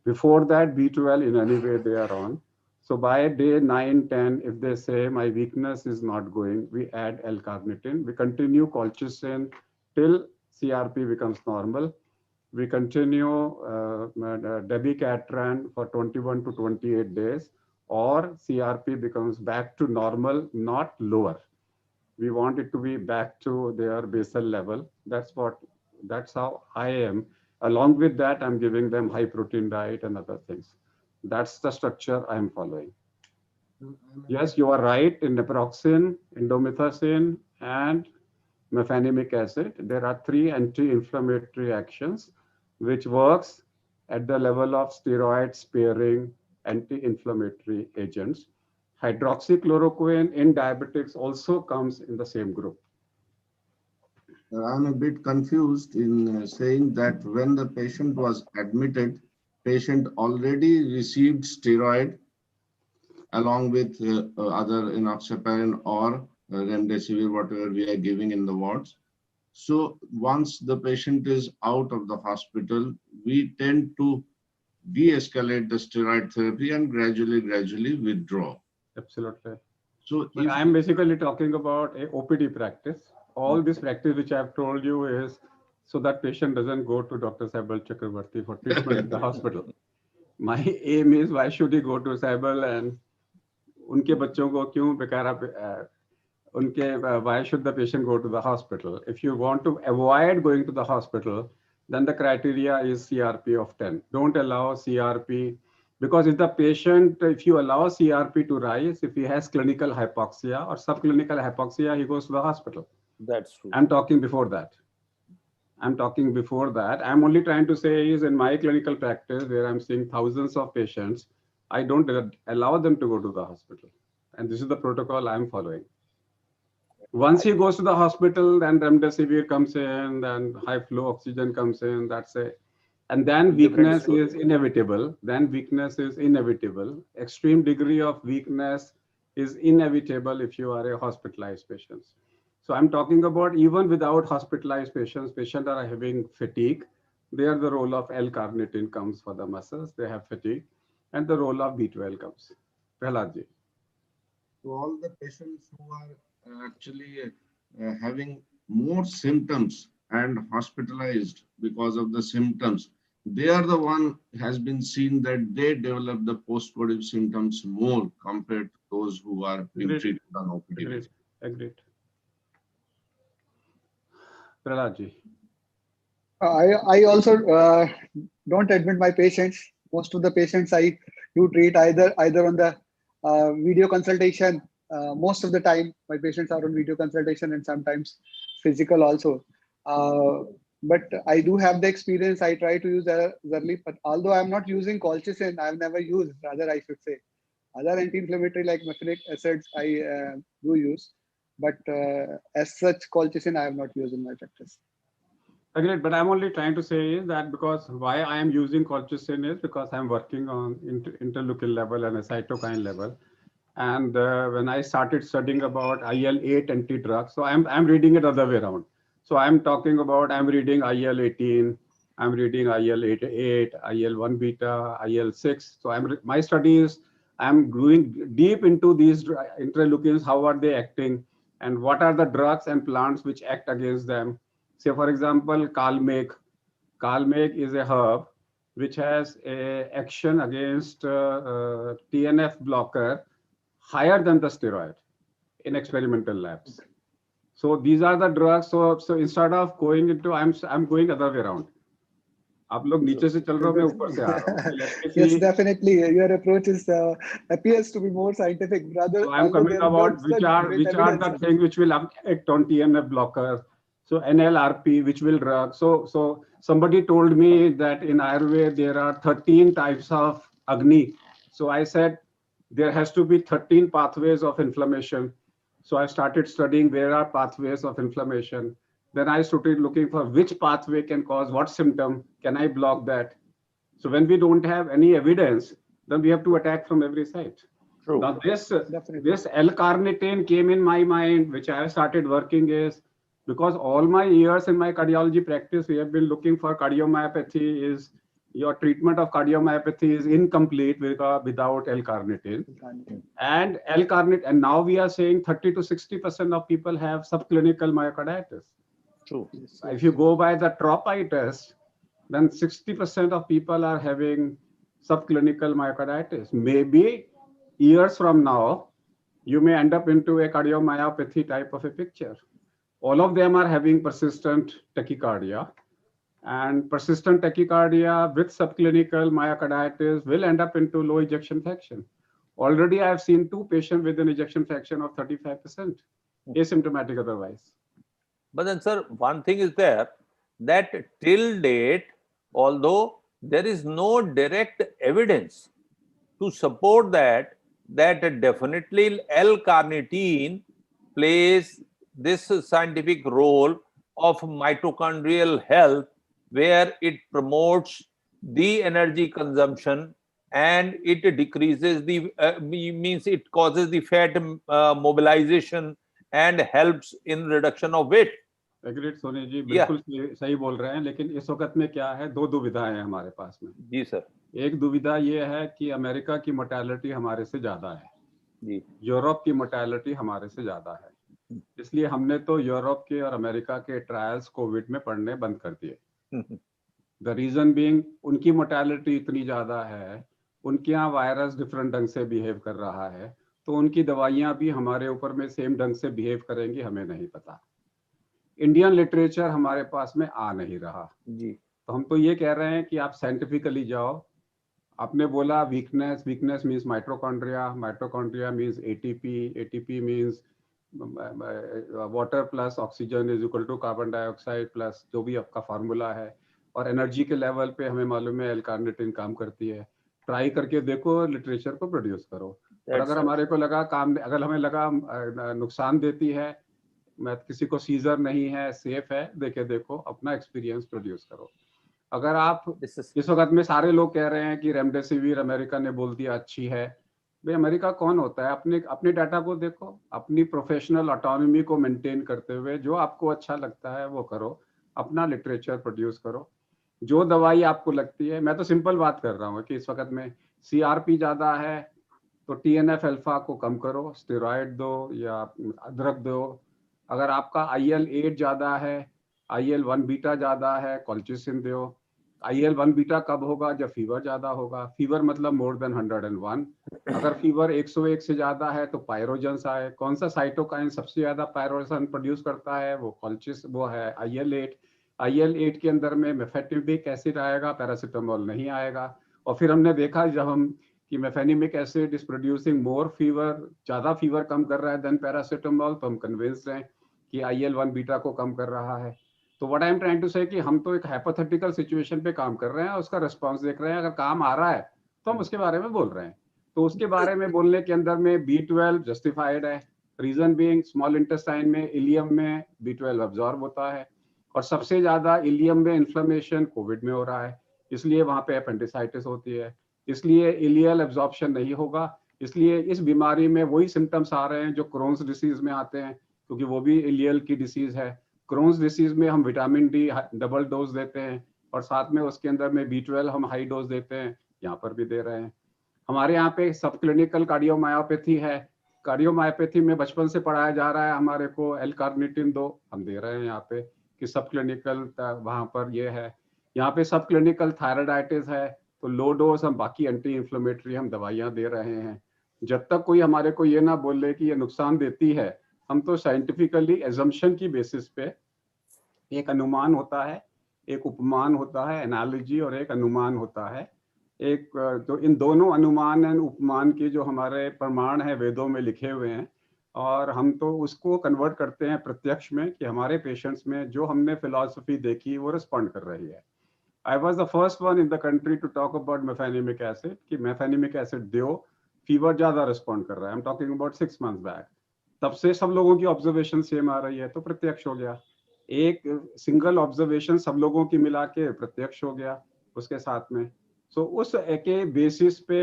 Before that, B12 in any way they are on. So by day 9, 10, if they say my weakness is not going, we add L-carnitine. We continue colchicine till CRP becomes normal. We continue dabigatran for 21 to 28 days, or CRP becomes back to normal, not lower. We want it to be back to their basal level. That's how I am. Along with that, I'm giving them high protein diet and other things. That's the structure I'm following. Yes, you are right. In naproxen, indomethacin, and mefenamic acid, there are 3 anti-inflammatory actions which works at the level of steroid sparing anti-inflammatory agents. Hydroxychloroquine in diabetics also comes in the same group. I'm a bit confused in saying that when the patient was admitted, patient already received steroid along with other enoxaparin or remdesivir, whatever we are giving in the wards. So once the patient is out of the hospital, we tend to de-escalate the steroid therapy and gradually withdraw. Absolutely. So but I'm basically talking about a OPD practice. All this practice which I've told you is so that patient doesn't go to Dr. Saibal Chakrabarti for treatment in the hospital. My aim is why should he go to Saibal and unke bachchon ko kyun bekara why should the patient go to the hospital? If you want to avoid going to the hospital, then the criteria is CRP of 10. Don't allow CRP, because if you allow CRP to rise, if he has clinical hypoxia or subclinical hypoxia, he goes to the hospital. That's true. I'm talking before that. I'm only trying to say is in my clinical practice where I'm seeing thousands of patients, I don't allow them to go to the hospital. And this is the protocol I'm following. Once he goes to the hospital, then remdesivir comes in, then high flow oxygen comes in, that's it. And then weakness is inevitable. Extreme degree of weakness is inevitable if you are a hospitalized patient. So I'm talking about even without hospitalized patients are having fatigue. There the role of L-carnitine comes for the muscles. They have fatigue. And the role of B12 comes. Prahlad ji. So all the patients who are actually having more symptoms and hospitalized because of the symptoms, they are the one has been seen that they develop the post-COVID symptoms more compared to those who are being treated on OPD. Agreed. Prahlad ji. I also don't admit my patients. Most of the patients I do treat either on the video consultation. Most of the time, my patients are on video consultation and sometimes physical also. But I do have the experience. I try to use Zerli, but although I'm not using colchicine, I've never used, rather I should say. Other anti-inflammatory like mefenic acids I do use, but as such colchicine I have not used in my practice. Agreed, but I'm only trying to say is that because why I am using colchicine is because I'm working on interleukin level and a cytokine level. And when I started studying about IL-8 anti-drug, so I'm reading it other way around. So I'm talking about, I'm reading IL-18, I'm reading IL-8, IL-1 beta, IL-6. So my study is, I'm going deep into these interleukins, how are they acting, and what are the drugs and plants which act against them. Say, for example, Kalmek Calmeg is a herb which has a action against TNF blocker higher than the steroid in experimental labs. So these are the drugs. So instead of going into, I'm going other way around. आप लोग नीचे से चल रहे हो, मैं ऊपर से आ रहा हूँ. So let me see. Yes, definitely. Your approach is appears to be more scientific, rather. So I'm coming about which are the things which will act on TNF blockers. So NLRP, which will drug. So somebody told me that in Ayurveda there are 13 types of Agni. So I said there has to be 13 pathways of inflammation. So I started studying where are pathways of inflammation. Then I started looking for which pathway can cause what symptom. Can I block that? So when we don't have any evidence, then we have to attack from every side. True. Now this L-carnitine came in my mind, which I have started working is because all my years in my cardiology practice, we have been looking for cardiomyopathy. Is your treatment of cardiomyopathy is incomplete without L-carnitine. And L-carnitine, and now we are saying 30 to 60% of people have subclinical myocarditis. True. If you go by the TROP-I test, then 60% of people are having subclinical myocarditis. Maybe years from now, you may end up into a cardiomyopathy type of a picture. All of them are having persistent tachycardia, and persistent tachycardia with subclinical myocarditis will end up into low ejection fraction. Already I have seen 2 patients with an ejection fraction of 35%, asymptomatic otherwise. But then, sir, one thing is there that till date, although there is no direct evidence to support that definitely L-carnitine plays this scientific role of mitochondrial health, where it promotes the energy consumption and it decreases the means it causes the fat mobilization and helps in reduction of weight. Agreed Soni ji, बिल्कुल सही बोल रहे हैं, लेकिन इस वक्त में क्या है, 2 दुविधाएं हैं हमारे पास में. जी सर. एक दुविधा ये है कि अमेरिका की मोर्टेलिटी हमारे से ज्यादा है जी, यूरोप की मोर्टेलिटी हमारे से ज्यादा है, इसलिए हमने तो यूरोप के और अमेरिका के ट्रायल्स कोविड में पढ़ने बंद कर दिए. द रीजन बीइंग उनकी मोर्टेलिटी इतनी ज्यादा है, उनके यहाँ वायरस डिफरेंट ढंग से बिहेव कर रहा है, तो उनकी दवाइयां भी हमारे ऊपर में सेम ढंग से बिहेव करेंगी, हमें नहीं पता. इंडियन लिटरेचर हमारे पास में आ नहीं रहा जी. तो हम तो ये कह रहे हैं कि आप साइंटिफिकली जाओ. आपने बोला weakness means mitochondria means ATP means water plus oxygen is equal to carbon dioxide plus जो भी आपका फार्मूला है, और एनर्जी के लेवल पे हमें मालूम है L-carnitine काम करती है. ट्राई करके देखो, लिटरेचर को प्रोड्यूस करो. और अगर हमारे को लगा अगर हमें लगा नुकसान देती है, मैं किसी को सीजर नहीं है, सेफ है, देखो अपना एक्सपीरियंस प्रोड्यूस करो. अगर आप इस वक्त में सारे लोग कह रहे हैं कि रेमडेसिविर अमेरिका ने बोल दिया अच्छी है, भाई अमेरिका कौन होता है? अपने डाटा को देखो, अपनी प्रोफेशनल ऑटोनॉमी को मेंटेन करते हुए जो आपको अच्छा लगता है वो करो, अपना लिटरेचर प्रोड्यूस करो. जो दवाई आपको लगती है, मैं तो सिंपल बात कर रहा हूँ कि इस वक्त में CRP ज्यादा है तो TNF अल्फा को कम करो, स्टेरॉइड दो या अदरक दो. अगर आपका IL-8 ज्यादा है, IL-1 बीटा ज्यादा है, कॉल्चिसिन दो. IL-1 बीटा कब होगा? जब फीवर ज्यादा होगा. फीवर मतलब मोर देन 101. अगर फीवर 101 से ज्यादा है तो पायरोजन्स आए. कौन सा साइटोकाइन सबसे ज्यादा पायरोजन प्रोड्यूस करता है? वो है IL-8. IL-8 के अंदर में मेफेनिमिक एसिड आएगा, पैरासिटामोल नहीं आएगा. और फिर हमने देखा जब हम कि mefenamic acid is producing more fever, ज्यादा फीवर कम कर रहा है देन पैरासिटामोल, तो हम कन्विंस्ड हैं कि IL-1 बीटा को कम कर रहा है. तो what I am trying to say कि हम तो एक हाइपोथेटिकल सिचुएशन पे काम कर रहे हैं, उसका रिस्पांस देख रहे हैं. अगर काम आ रहा है तो हम उसके बारे में बोल रहे हैं. तो उसके बारे में बोलने के अंदर में B12 जस्टिफाइड है. रीजन बीइंग स्मॉल इंटेस्टाइन में, इलियम में B12 अब्जॉर्ब होता है, और सबसे ज्यादा इलियम में इन्फ्लेमेशन कोविड में हो रहा है, इसलिए वहां पे अपेंडिसाइटिस होती है. इसलिए इलियल एब्जॉर्प्शन नहीं होगा. इसलिए इस बीमारी में वही सिम्टम्स आ रहे हैं जो क्रोन्स डिसीज में आते हैं, क्योंकि वो भी इलियल की डिसीज है. क्रोन्स डिसीज में हम विटामिन डी डबल डोज देते हैं, और साथ में उसके अंदर में B12 हम हाई डोज देते हैं, यहाँ पर भी दे रहे हैं. हमारे यहाँ पे सब क्लिनिकल कार्डियोमायोपैथी है. कार्डियोमायोपैथी में बचपन से पढ़ाया जा रहा है हमारे को L-carnitine दो, हम दे रहे हैं यहाँ पे कि सब क्लिनिकल वहाँ पर ये है. यहाँ पे सब क्लिनिकल थायराइडाइटिस है, तो लो डोज हम बाकी एंटी इन्फ्लेमेटरी हम दवाइयाँ दे रहे हैं। जब तक कोई हमारे को ये ना बोले कि ये नुकसान देती है, हम तो साइंटिफिकली एजम्पशन की बेसिस पे, एक अनुमान होता है, एक उपमान होता है, एनालॉजी, और एक अनुमान होता है। एक तो इन दोनों अनुमान एंड उपमान के जो हमारे प्रमाण है वेदों में लिखे हुए हैं, और हम तो उसको कन्वर्ट करते हैं प्रत्यक्ष में कि हमारे पेशेंट्स में जो हमने फिलॉसफी देखी वो रिस्पॉन्ड कर रही है। I was the first one in the country to talk about mefenamic acid कि मेफेनिमिक एसिड दो, फीवर ज्यादा रिस्पॉन्ड कर रहा है। I am talking about 6 months back. तब से सब लोगों की ऑब्जर्वेशन सेम आ रही है, तो प्रत्यक्ष हो गया। एक सिंगल ऑब्जर्वेशन सब लोगों की मिला के प्रत्यक्ष हो गया उसके साथ में। सो उस के बेसिस पे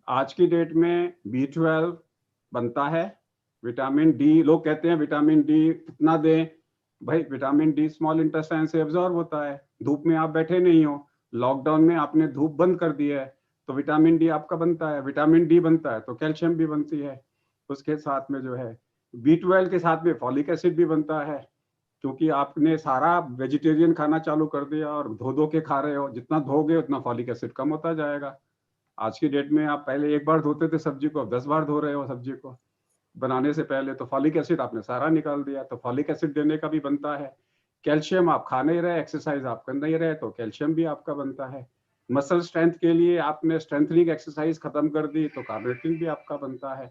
आज की डेट में B12 बनता है, विटामिन डी, लोग कहते हैं विटामिन डी कितना दें भाई, विटामिन डी स्मॉल इंटेस्टाइन से एब्जॉर्ब होता है। धूप में आप बैठे नहीं हो, लॉकडाउन में आपने धूप बंद कर दी है, तो विटामिन डी आपका बनता है। विटामिन डी बनता है तो कैल्शियम भी बनती है, उसके साथ में जो है B12 के साथ में फॉलिक एसिड भी बनता है, क्योंकि आपने सारा वेजिटेरियन खाना चालू कर दिया और धो धो के खा रहे हो, जितना धोगे उतना फॉलिक एसिड कम होता जाएगा। आज की डेट में आप पहले एक बार धोते थे सब्जी को, अब 10 बार धो रहे हो सब्जी को बनाने से पहले, तो फॉलिक एसिड आपने सारा निकाल दिया, तो फॉलिक एसिड देने का भी बनता है। कैल्शियम आप खा नहीं रहे, एक्सरसाइज आप कर नहीं रहे, तो कैल्शियम भी आपका बनता है। मसल स्ट्रेंथ के लिए आपने स्ट्रेंथनिंग एक्सरसाइज खत्म कर दी, तो कार्बोहाइड्रेट भी आपका बनता है।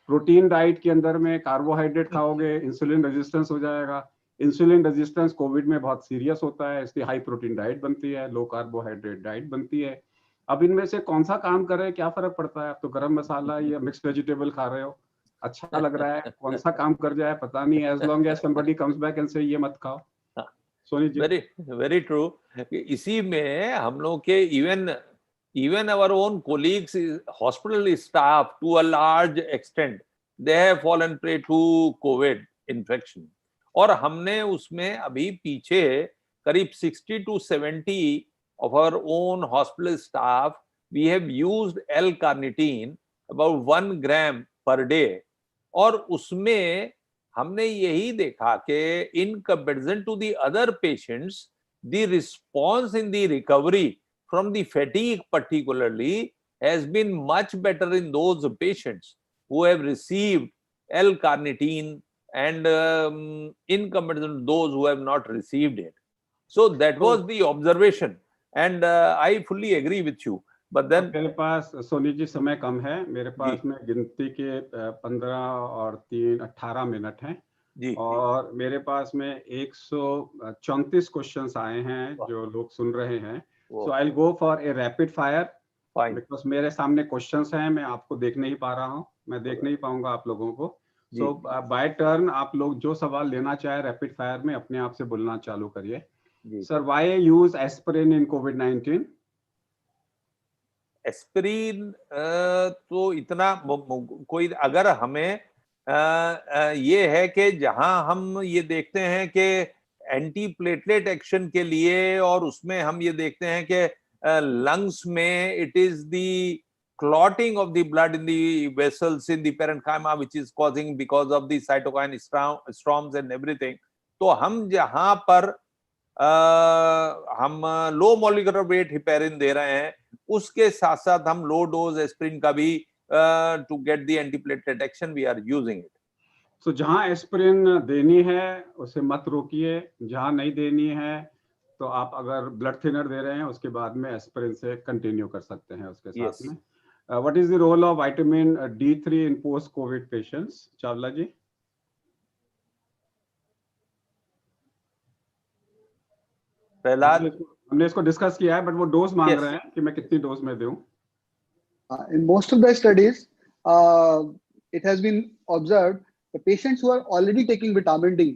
प्रोटीन डाइट के अंदर में कार्बोहाइड्रेट खाओगे, इंसुलिन रेजिस्टेंस हो जाएगा। इंसुलिन रेजिस्टेंस कोविड में बहुत सीरियस होता है, इसलिए हाई प्रोटीन डाइट बनती है, लो कार्बोहाइड्रेट डाइट बनती है। अब इनमें से कौन सा काम करे, क्या फर्क पड़ता है? आप तो गरम मसाला या मिक्स वेजिटेबल खा रहे हो, अच्छा लग रहा है, कौन सा काम कर जाए पता नहीं, as long as somebody comes back and say ये मत खाओ। Soni ji. Very very true. इसी में हम लोग के even our own colleagues, hospital staff to a large extent, they have fallen prey to COVID infection। और हमने उसमें अभी पीछे करीब 60 to 70 of our own hospital staff, we have used L-carnitine about 1 gram per day। और उसमें हमने यही देखा कि in comparison to the other patients, the response in the recovery from the fatigue particularly has been much better in those patients who have received L-carnitine and in comparison to those who have not received it। So that was the observation, and I fully agree with you। But then मेरे पास सोनी जी समय कम है, मेरे पास में गिनती के 15 और 3 18 minute हैं जी, और मेरे पास में 134 क्वेश्चंस आए हैं जो लोग सुन रहे हैं। So I will go for a rapid fire because मेरे सामने क्वेश्चंस हैं, मैं आपको देख नहीं पा रहा हूं, मैं देख नहीं पाऊंगा आप लोगों को। सो बाय टर्न आप लोग जो सवाल लेना चाहे रैपिड फायर में अपने आप से बोलना चालू करिए। Sir, why use aspirin in covid? Aspirin तो इतना कोई, अगर हमें ये है कि जहां हम ये देखते हैं कि एंटी प्लेटलेट एक्शन के लिए, और उसमें हम ये देखते हैं कि लंग्स में it is the clotting of the blood in the vessels in the parenchyma which is causing because of the cytokine storms and everything। तो हम जहां पर हम लो मॉलिक्यूलर वेट हिपेरिन दे रहे हैं, उसके साथ साथ हम लो डोज एस्पिरिन का भी to get the antiplatelet action we are using it. So जहां एस्पिरिन देनी है उसे मत रोकिए, जहां नहीं देनी है तो आप अगर ब्लड थिनर दे रहे हैं उसके बाद में एस्पिरिन से कंटिन्यू कर सकते हैं उसके साथ में। What is the role of vitamin D3 in post covid patients? Chawla ji. Prahlad, हमने इसको डिस्कस किया है, बट वो डोज मांग रहे हैं कि मैं कितनी डोज में दूं। In most of the studies, it has been observed the patients who are already taking vitamin D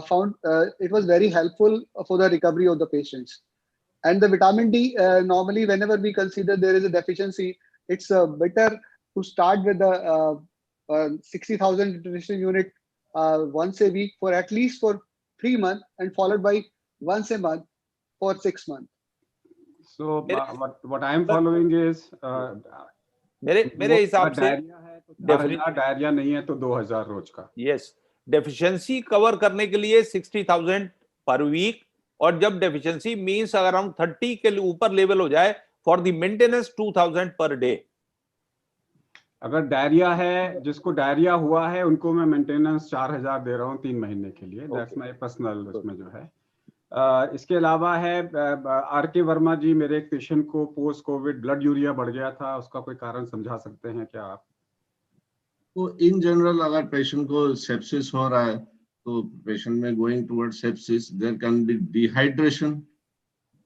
found it was very helpful for the recovery of the patients। And the vitamin D, normally whenever we consider there is a deficiency, it's better to start with the 60,000 nutrition unit once a week for at least for 3 months, and followed by once a month for 6 months। So what I am following is मेरे हिसाब से diarrhoea है तो 4000, diarrhoea नहीं है तो 2000 रोज का। Yes, deficiency cover करने के लिए 60,000 पर वीक और जब डेफिशिएंसी मींस अगर हम 30 के ऊपर लेवल हो जाए for the maintenance 2000 per day. अगर डायरिया है, जिसको डायरिया हुआ है उनको मैं मेंटेनेंस 4000 दे रहा हूँ 3 महीने के लिए। दैट्स माय पर्सनल उसमें जो है। इसके अलावा है आर के वर्मा जी, मेरे एक पेशेंट को पोस्ट कोविड ब्लड यूरिया बढ़ गया था, उसका कोई कारण समझा सकते हैं क्या आप? तो इन जनरल अगर पेशेंट को सेप्सिस हो रहा है तो पेशेंट में going toward sepsis, there can be dehydration.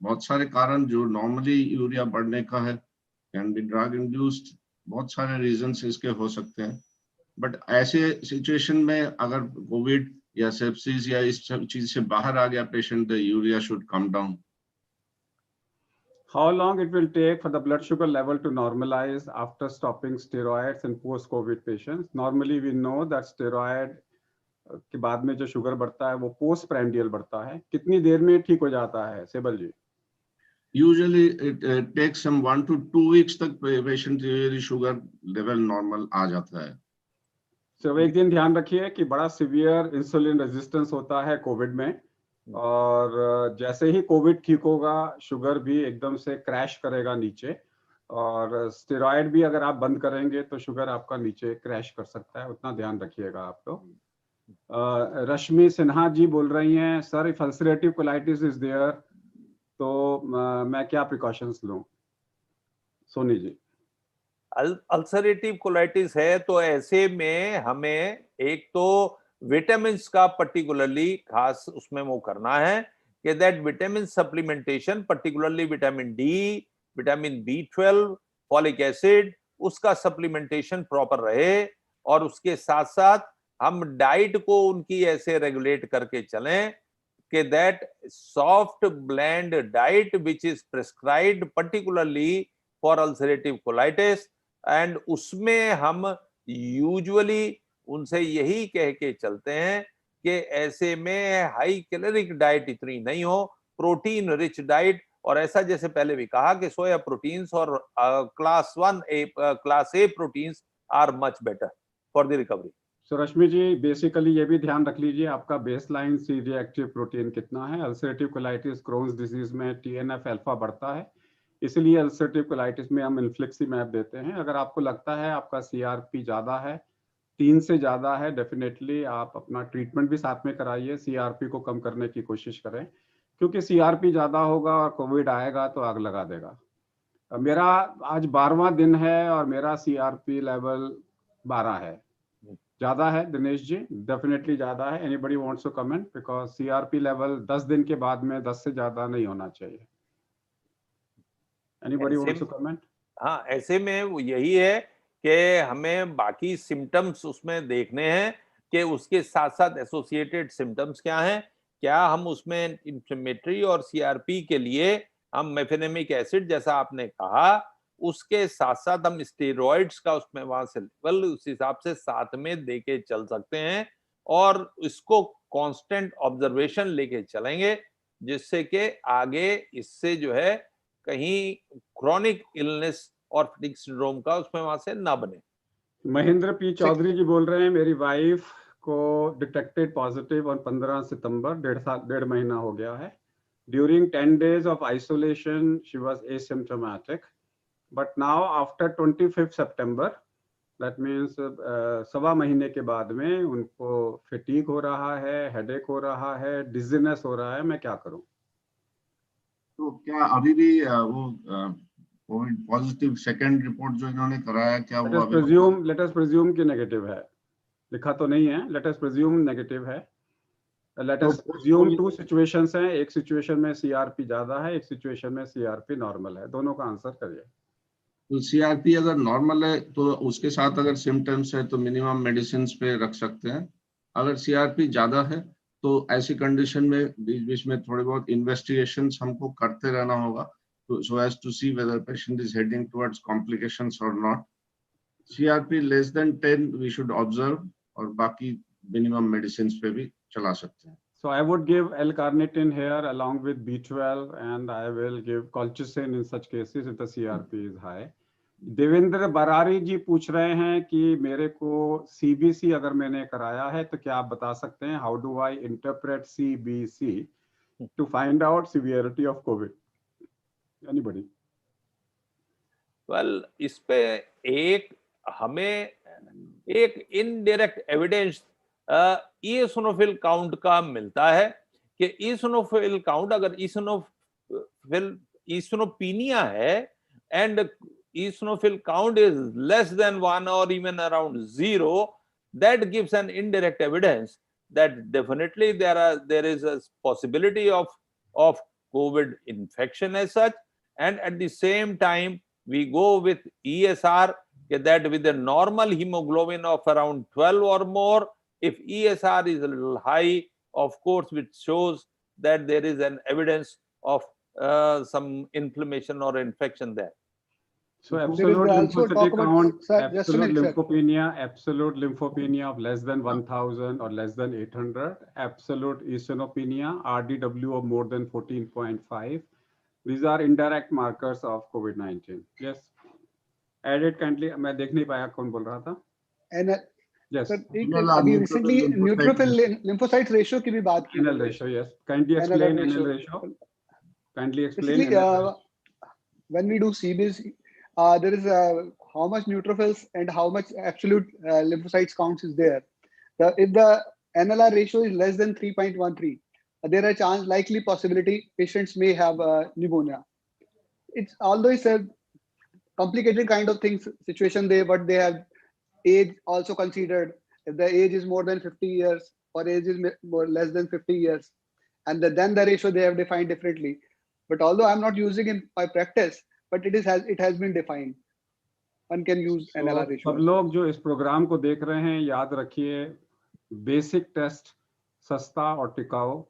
बहुत सारे कारण जो नॉर्मली यूरिया बढ़ने का है, कैन बी ड्रग इंड्यूस्ड, बहुत सारे रीजंस इसके हो सकते हैं। बट ऐसे सिचुएशन में अगर कोविड या सेप्सिस या इस सब चीज से बाहर आ गया patient, the urea should come down. How long it will take for the blood sugar level to normalize after stopping steroids in post-COVID patients? Normally we know that steroid के बाद में जो शुगर बढ़ता है वो पोस्ट प्रेंडियल बढ़ता है। कितनी देर में ठीक हो जाता है सेबल जी? Usually it takes some 1 to 2 weeks तक पेशेंट शुगर लेवल नॉर्मल आ जाता है। So एक दिन ध्यान रखिए कि बड़ा सिवियर इंसुलिन रेजिस्टेंस होता है कोविड में, और जैसे ही कोविड ठीक होगा शुगर भी एकदम से क्रैश करेगा नीचे, और स्टेरॉइड भी अगर आप बंद करेंगे तो शुगर आपका नीचे क्रैश कर सकता है, उतना ध्यान रखिएगा आप लोग। रश्मि सिन्हा जी बोल रही हैं, sir if ulcerative colitis is there तो मैं क्या प्रिकॉशंस लूं? सोनी जी। अल्सरेटिव कोलाइटिस है तो ऐसे में हमें एक तो विटामिन का पर्टिकुलरली खास उसमें वो करना है कि that vitamin supplementation, particularly vitamin D, vitamin B12, folic acid, उसका सप्लीमेंटेशन प्रॉपर रहे, और उसके साथ साथ हम डाइट को उनकी ऐसे रेगुलेट करके चलें कि that soft blend diet which is prescribed particularly for ulcerative colitis, and उसमें हम यूजुअली उनसे यही कह के चलते हैं कि ऐसे में हाई कैलोरिक डाइट इतनी नहीं हो, प्रोटीन रिच डाइट, और ऐसा जैसे पहले भी कहा कि सोया प्रोटीन्स और class A proteins are much better for the recovery. So Rashmi ji, basically ये भी ध्यान रख लीजिए आपका बेसलाइन सी रिएक्टिव प्रोटीन कितना है। अल्सरेटिव कोलाइटिस क्रोन्स डिजीज में TNF अल्फा बढ़ता है, इसलिए अल्सरेटिव कोलाइटिस में हम इन्फ्लिक्सीमैब देते हैं। अगर आपको लगता है आपका CRP ज़्यादा है, 3 से ज़्यादा है, डेफिनेटली आप अपना ट्रीटमेंट भी साथ में कराइए, CRP को कम करने की कोशिश करें, क्योंकि CRP ज़्यादा होगा और कोविड आएगा तो आग लगा देगा। मेरा आज 12वां दिन है और मेरा CRP लेवल 12 है। ज़्यादा है दिनेश जी? डेफिनेटली ज़्यादा है। Anybody wants to comment? Because CRP level 10 दिन के बाद में 10 से ज़्यादा नहीं होना चाहिए। Anybody wants to comment? हाँ, ऐसे में वो यही है कि हमें बाकी सिम्टम्स उसमें देखने हैं कि उसके साथ साथ एसोसिएटेड सिम्टम्स क्या हैं, क्या हम उसमें इन्फ्लेमेटरी और CRP के लिए हम मेफेनेमिक एसिड जैसा आपने कहा, उसके साथ साथ हम स्टेरॉइड्स का उसमें वहां से लेवल उस हिसाब से साथ में देके चल सकते हैं, और इसको कांस्टेंट ऑब्जर्वेशन लेके चलेंगे, जिससे कि आगे इससे जो है कहीं क्रॉनिक इलनेस और फटीग सिंड्रोम का उसमें वहां से ना बने। महेंद्र P चौधरी जी बोल रहे हैं, मेरी वाइफ को डिटेक्टेड पॉजिटिव ऑन 15 सितंबर, 1.5 महीना हो गया है। During 10 days of isolation she was asymptomatic, but now after 25 September, that means 1.25 महीने के बाद में उनको फटीग हो रहा है, हेडेक हो रहा है, डिजीनेस हो रहा है। मैं क्या करूं? तो क्या अभी भी वो कोविड पॉजिटिव सेकंड रिपोर्ट जो इन्होंने कराया, क्या वो अभी लेट अस प्रिज्यूम कि नेगेटिव है? लिखा तो नहीं है, लेट अस प्रिज्यूम नेगेटिव है। लेट अस प्रिज्यूम 2 सिचुएशंस हैं, एक सिचुएशन में CRP ज्यादा है, एक सिचुएशन में CRP नॉर्मल है। दोनों का आंसर करिए। तो CRP अगर नॉर्मल है तो उसके साथ अगर सिम्टम्स है तो मिनिमम मेडिसिन पे रख सकते हैं। अगर CRP ज्यादा है तो ऐसी कंडीशन में बीच बीच में थोड़े बहुत इन्वेस्टिगेशंस हमको करते रहना होगा, तो so as to see whether patient is heading towards complications or not. CRP less than 10 we should observe, और बाकी मिनिमम मेडिसिन पे भी चला सकते हैं। So I would give L-carnitine here along with B12, and I will give colchicine in such cases if the CRP is high. Devendra Barari जी पूछ रहे हैं कि मेरे को CBC अगर मैंने कराया है तो क्या आप बता सकते हैं, how do I interpret CBC? to find out severity of COVID? Anybody? Well, इस पे हमें एक इनडायरेक्ट एविडेंस ईओसिनोफिल काउंट का मिलता है कि ईओसिनोफिल काउंट अगर ईओसिनोपीनिया है and eosinophil count is less than 1 or even around 0, that gives an indirect evidence that definitely there is a possibility of COVID infection as such. And at the same time we go with ESR, that with a normal hemoglobin of around 12 or more, if ESR is a little high, of course, which shows that there is an evidence of some inflammation or infection there. So absolute lymphocytic count, sir, absolute lymphopenia of less than 1000 or less than 800, absolute eosinopenia, RDW of more than 14.5. These are indirect markers of COVID-19. Yes. Add it kindly. मैं देख नहीं पाया कौन बोल रहा था. Yes. Sir, अभी recently neutrophil lymphocyte ratio की भी बात की. NL ratio, yes. Kindly explain NL ratio. Kindly explain NL ratio. When we do CBs, there is how much neutrophils and how much absolute lymphocytes counts is there. If the NLR ratio is less than 3.13, there are likely possibility patients may have pneumonia. Although it's a complicated kind of situation there, but they have age also considered. If the age is more than 50 years or age is less than 50 years, and then the ratio they have defined differently. But although I'm not using in my practice, but it has been defined. One can use NLR ratio. सब लोग जो इस programme को देख रहे हैं याद रखिए, बेसिक टेस्ट सस्ता और टिकाऊ,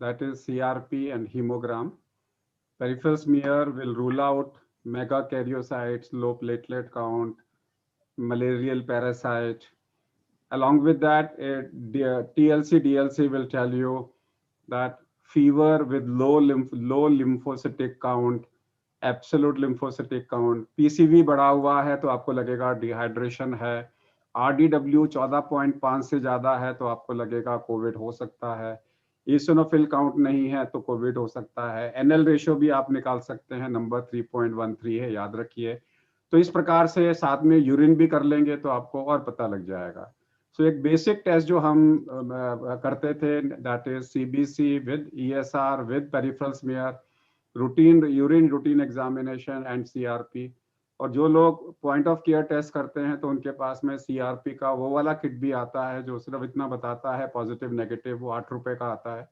that is CRP and hemogram. Peripheral smear will rule out megakaryocytes, low platelet count, malarial parasite. Along with that, TLC, DLC will tell you that fever with low lymphocytic count, absolute lymphocytic count. PCV बढ़ा हुआ है तो आपको लगेगा dehydration है. RDW 14.5 से ज्यादा है तो आपको लगेगा कोविड हो सकता है. eosinophil काउंट नहीं है तो कोविड हो सकता है. NL रेशियो भी आप निकाल सकते हैं, नंबर 3.13 है, याद रखिए. तो इस प्रकार से साथ में यूरिन भी कर लेंगे तो आपको और पता लग जाएगा. सो एक बेसिक टेस्ट जो हम करते थे, that is CBC with ESR with peripheral smear, routine urine routine examination and CRP. और जो लोग पॉइंट ऑफ केयर टेस्ट करते हैं तो उनके पास में CRP का वो वाला किट भी आता है जो सिर्फ इतना बताता है पॉजिटिव नेगेटिव, वो 8 रुपए का आता है.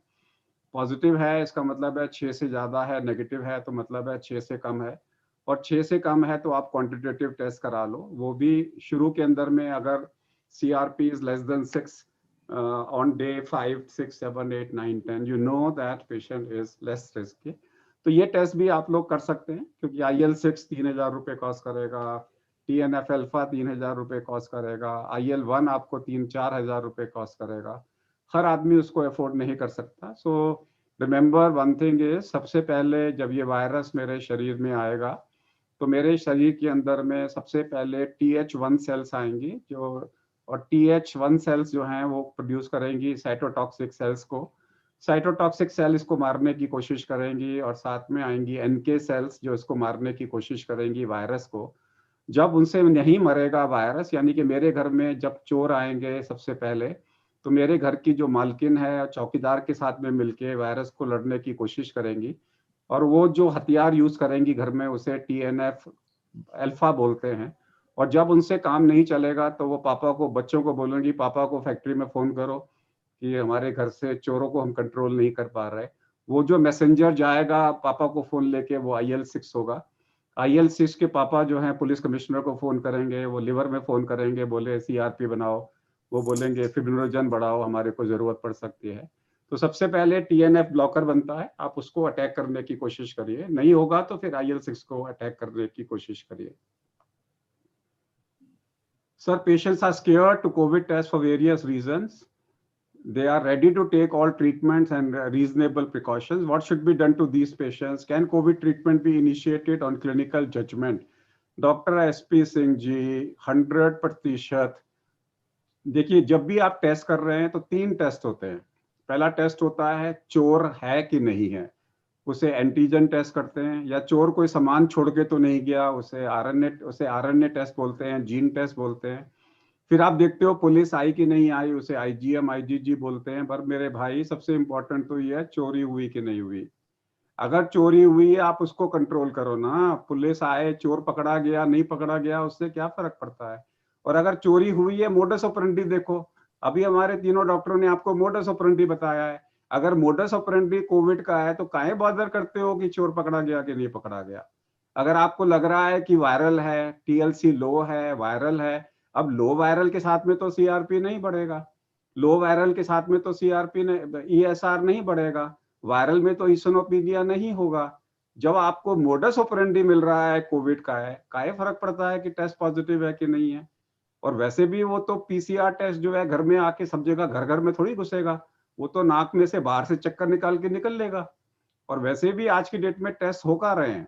पॉजिटिव है इसका मतलब है 6 से ज्यादा है, नेगेटिव है तो मतलब है 6 से कम है, और 6 से कम है तो आप क्वांटिटेटिव टेस्ट करा लो. वो भी शुरू के अंदर में अगर CRP is less than 6 on day 5, 6, 7, 8, 9, 10, you know that patient is less risky. तो ये टेस्ट भी आप लोग कर सकते हैं क्योंकि IL-6 3000 रुपए कॉस्ट करेगा, TNF अल्फा 3000 रुपए कॉस्ट करेगा, IL-1 आपको 3-4 हजार रुपए कॉस्ट करेगा. हर आदमी उसको अफोर्ड नहीं कर सकता. So remember one thing is, सबसे पहले जब ये वायरस मेरे शरीर में आएगा तो मेरे शरीर के अंदर में सबसे पहले TH1 सेल्स आएंगी जो, और TH1 सेल्स जो हैं वो प्रोड्यूस करेंगी साइटोटॉक्सिक सेल्स को. साइटोटॉक्सिक सेल इसको मारने की कोशिश करेंगी और साथ में आएंगी NK सेल्स जो इसको मारने की कोशिश करेंगी वायरस को. जब उनसे नहीं मरेगा वायरस, यानी कि मेरे घर में जब चोर आएंगे सबसे पहले तो मेरे घर की जो मालकिन है चौकीदार के साथ में मिलके वायरस को लड़ने की कोशिश करेंगी, और वो जो हथियार यूज करेंगी घर में उसे TNF अल्फा बोलते हैं. और जब उनसे काम नहीं चलेगा तो वो पापा को, बच्चों को बोलेंगी पापा को फैक्ट्री में फोन करो कि हमारे घर से चोरों को हम कंट्रोल नहीं कर पा रहे. वो जो मैसेंजर जाएगा पापा को फोन लेके वो IL-6 होगा. IL-6 के पापा जो हैं पुलिस कमिश्नर को फोन करेंगे, वो लिवर में फोन करेंगे, बोले CRP बनाओ, वो बोलेंगे फिब्रिनोजन बढ़ाओ, हमारे को जरूरत पड़ सकती है. तो सबसे पहले TNF ब्लॉकर बनता है, आप उसको अटैक करने की कोशिश करिए, नहीं होगा तो फिर IL-6 को अटैक करने की कोशिश करिए. Sir, patients are scared to COVID test for various reasons. They are ready to take all treatments and reasonable precautions. What should be done to these patients? Can COVID treatment be initiated on clinical judgment? Dr. SP Singh जी, 100%. देखिए, जब भी आप test कर रहे हैं तो 3 test होते हैं. पहला टेस्ट होता है चोर है कि नहीं है, उसे एंटीजन टेस्ट करते हैं, या चोर कोई सामान छोड़ के तो नहीं गया, उसे आरएनए टेस्ट बोलते हैं, जीन टेस्ट बोलते हैं। फिर आप देखते हो पुलिस आई कि नहीं आई, उसे आईजीएम आईजीजी बोलते हैं। पर मेरे भाई सबसे इंपॉर्टेंट तो ये है चोरी हुई कि नहीं हुई। अगर चोरी हुई है आप उसको कंट्रोल करो ना, पुलिस आए चोर पकड़ा गया नहीं पकड़ा गया उससे क्या फर्क पड़ता है। और अगर चोरी हुई है मोडस ऑपरेंडी देखो, अभी हमारे तीनों डॉक्टरों ने आपको मोडस ऑपरेंडी बताया है। अगर मोडस ऑपरेंडी कोविड का है तो काहे बॉदर करते हो कि चोर पकड़ा गया कि नहीं पकड़ा गया। अगर आपको लग रहा है कि वायरल है, टीएलसी लो है, वायरल है, अब लो वायरल के साथ में तो सीआरपी नहीं बढ़ेगा, लो वायरल के साथ में तो सीआरपी ईएसआर नहीं बढ़ेगा, वायरल में तो इसिनोफिलिया नहीं होगा। जब आपको मोडस ऑपरेंडी मिल रहा है कोविड का है, काहे फर्क पड़ता है कि टेस्ट पॉजिटिव है कि नहीं है। और वैसे भी वो तो पीसीआर टेस्ट जो है घर में आके सब जगह घर घर में थोड़ी घुसेगा, वो तो नाक में से बाहर से चक्कर निकाल के निकल लेगा। और वैसे भी आज की डेट में टेस्ट हो का रहे हैं,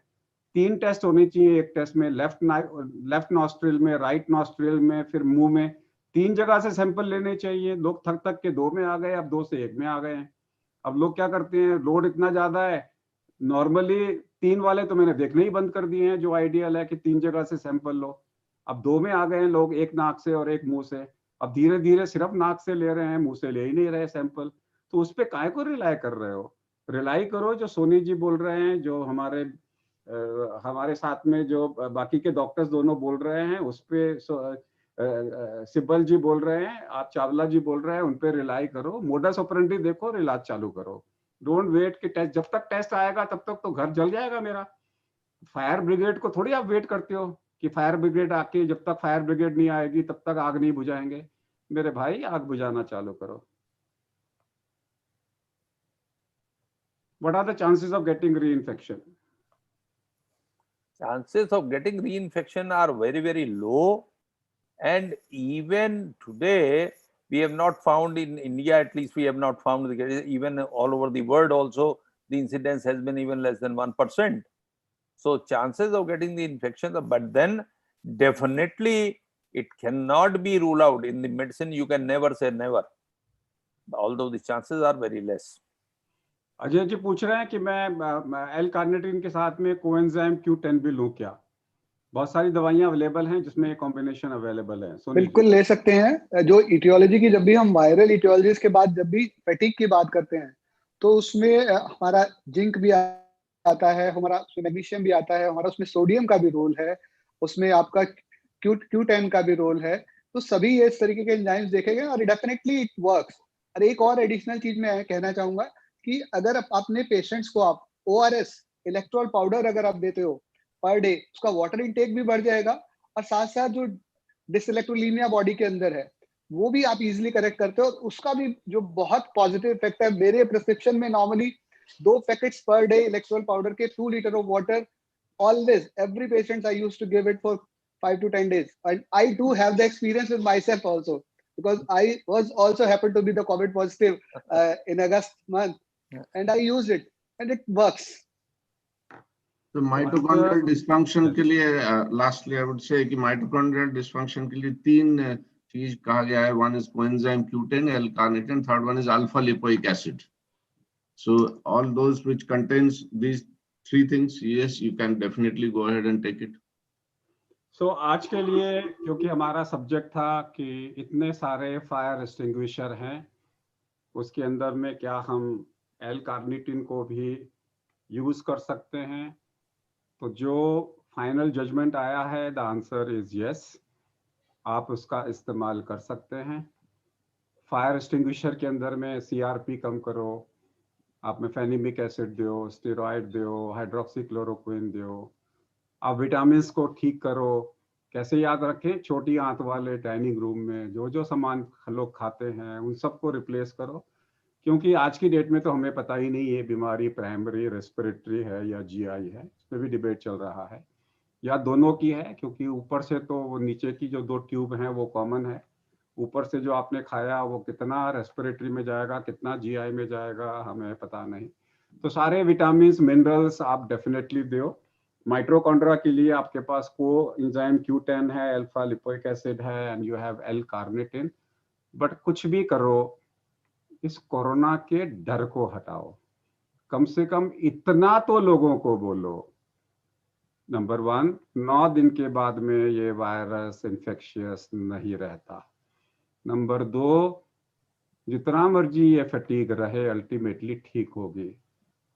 3 टेस्ट होने चाहिए एक टेस्ट में, लेफ्ट नॉस्ट्रिल में, राइट नॉस्ट्रिल में, फिर मुंह में, 3 जगह से सैंपल लेने चाहिए। लोग थक थक के 2 में आ गए, अब 2 से 1 में आ गए हैं। अब लोग क्या करते हैं, लोड इतना ज्यादा है, नॉर्मली 3 वाले तो मैंने देखने ही बंद कर दिए हैं, जो आइडियल है कि 3 जगह से सैंपल लो। अब 2 में आ गए हैं लोग, एक नाक से और एक मुंह से। अब धीरे धीरे सिर्फ नाक से ले रहे हैं, मुंह से ले ही नहीं रहे सैंपल। तो उस पर काहे को रिलाई कर रहे हो। रिलाई करो जो सोनी जी बोल रहे हैं, जो हमारे साथ में जो बाकी के डॉक्टर्स दोनों बोल रहे हैं, उस पर सिब्बल जी बोल रहे हैं, आप चावला जी बोल रहे हैं, उन पे रिलाई करो, मोडस ऑपरेंडी देखो और इलाज चालू करो। डोंट वेट कि टेस्ट, जब तक टेस्ट आएगा तब तक तो घर जल जाएगा मेरा। फायर ब्रिगेड को थोड़ी आप वेट करते हो कि फायर ब्रिगेड आके, जब तक फायर ब्रिगेड नहीं आएगी तब तक आग नहीं बुझाएंगे। मेरे भाई आग बुझाना चालू करो। What are the chances of getting reinfection? Chances of getting reinfection are very, very low. And even today, we have not found, in India at least, we have not found, even all over the world also, the incidence has been even less than 1%. So chances of getting the infection, but then definitely it cannot be ruled out. In the medicine, you can never say never, although the chances are very less. Ajay ji पूछ रहे हैं कि मैं L carnitine के साथ में coenzyme Q10 भी लूं क्या। बहुत सारी दवाइयां अवेलेबल हैं जिसमें ये कॉम्बिनेशन अवेलेबल है। बिल्कुल ले सकते हैं। जो इटियोलॉजी की, जब भी हम वायरल इटियोलॉजीज के बाद जब भी फैटिग की बात करते हैं तो उसमें हमारा जिंक भी आता है, हमारा मैग्नीशियम भी आता है, हमारा उसमें सोडियम का भी रोल है, उसमें आपका Q10 का भी रोल है। तो सभी ये इस तरीके के एंजाइम्स देखे गए और डेफिनेटली इट वर्क्स। और एक और एडिशनल चीज मैं कहना चाहूंगा कि अगर अपने पेशेंट्स को आप ORS इलेक्ट्रोल पाउडर अगर आप देते हो पर डे, उसका वाटर इनटेक भी बढ़ जाएगा और साथ साथ जो डिसइलेक्ट्रोलीमिया बॉडी के अंदर है वो भी आप इजीली करेक्ट करते हो। उसका भी जो बहुत पॉजिटिव इफेक्ट है। मेरे प्रिस्क्रिप्शन में normally 2 packets per day electral powder के, 2 litre of water, always every patient I used to give it for 5 to 10 days. And I do have the experience with myself also, because I was also happened to be the COVID positive in August month, and I used it and it works. तो mitochondrial dysfunction के लिए lastly I would say कि mitochondrial dysfunction के लिए 3 चीज कहा गया है। One is coenzyme Q10, L-carnitine, third one is alpha lipoic acid. So all those which contains these 3 things, yes, you can definitely go ahead and take it. सो आज के लिए, क्योंकि हमारा सब्जेक्ट था कि इतने सारे फायर एक्सटिंग्विशर हैं, उसके अंदर में क्या हम एल कार्निटिन को भी यूज कर सकते हैं, तो जो फाइनल जजमेंट आया है, द आंसर इज यस, आप उसका इस्तेमाल कर सकते हैं। फायर एक्सटिंग्विशर के अंदर में CRP कम करो, आप में फेनिमिक एसिड दो, स्टेरॉइड दो, हाइड्रोक्सीक्लोरोक्विन दो, आप विटामिन को ठीक करो। कैसे याद रखें, छोटी आंत वाले डाइनिंग रूम में जो जो सामान लोग खाते हैं उन सबको रिप्लेस करो, क्योंकि आज की डेट में तो हमें पता ही नहीं है बीमारी प्राइमरी रेस्पिरेटरी है या GI है। इस पर भी डिबेट चल रहा है, या दोनों की है, क्योंकि ऊपर से तो वो नीचे की जो 2 ट्यूब हैं वो कॉमन है, ऊपर से जो आपने खाया वो कितना रेस्पिरेटरी में जाएगा, कितना GI में जाएगा, हमें पता नहीं। तो सारे विटामिन मिनरल्स आप डेफिनेटली दो। माइटोकॉन्ड्रिया के लिए आपके पास कोएंजाइम Q10 है, अल्फा लिपोइक एसिड है, एंड यू हैव L-कार्निटिन। बट कुछ भी करो, इस कोरोना के डर को हटाओ, कम से कम इतना तो लोगों को बोलो। नंबर 1, 9 दिन के बाद में ये वायरस इन्फेक्शियस नहीं रहता। नंबर 2, जितना मर्जी ये फटीग रहे अल्टीमेटली ठीक होगी।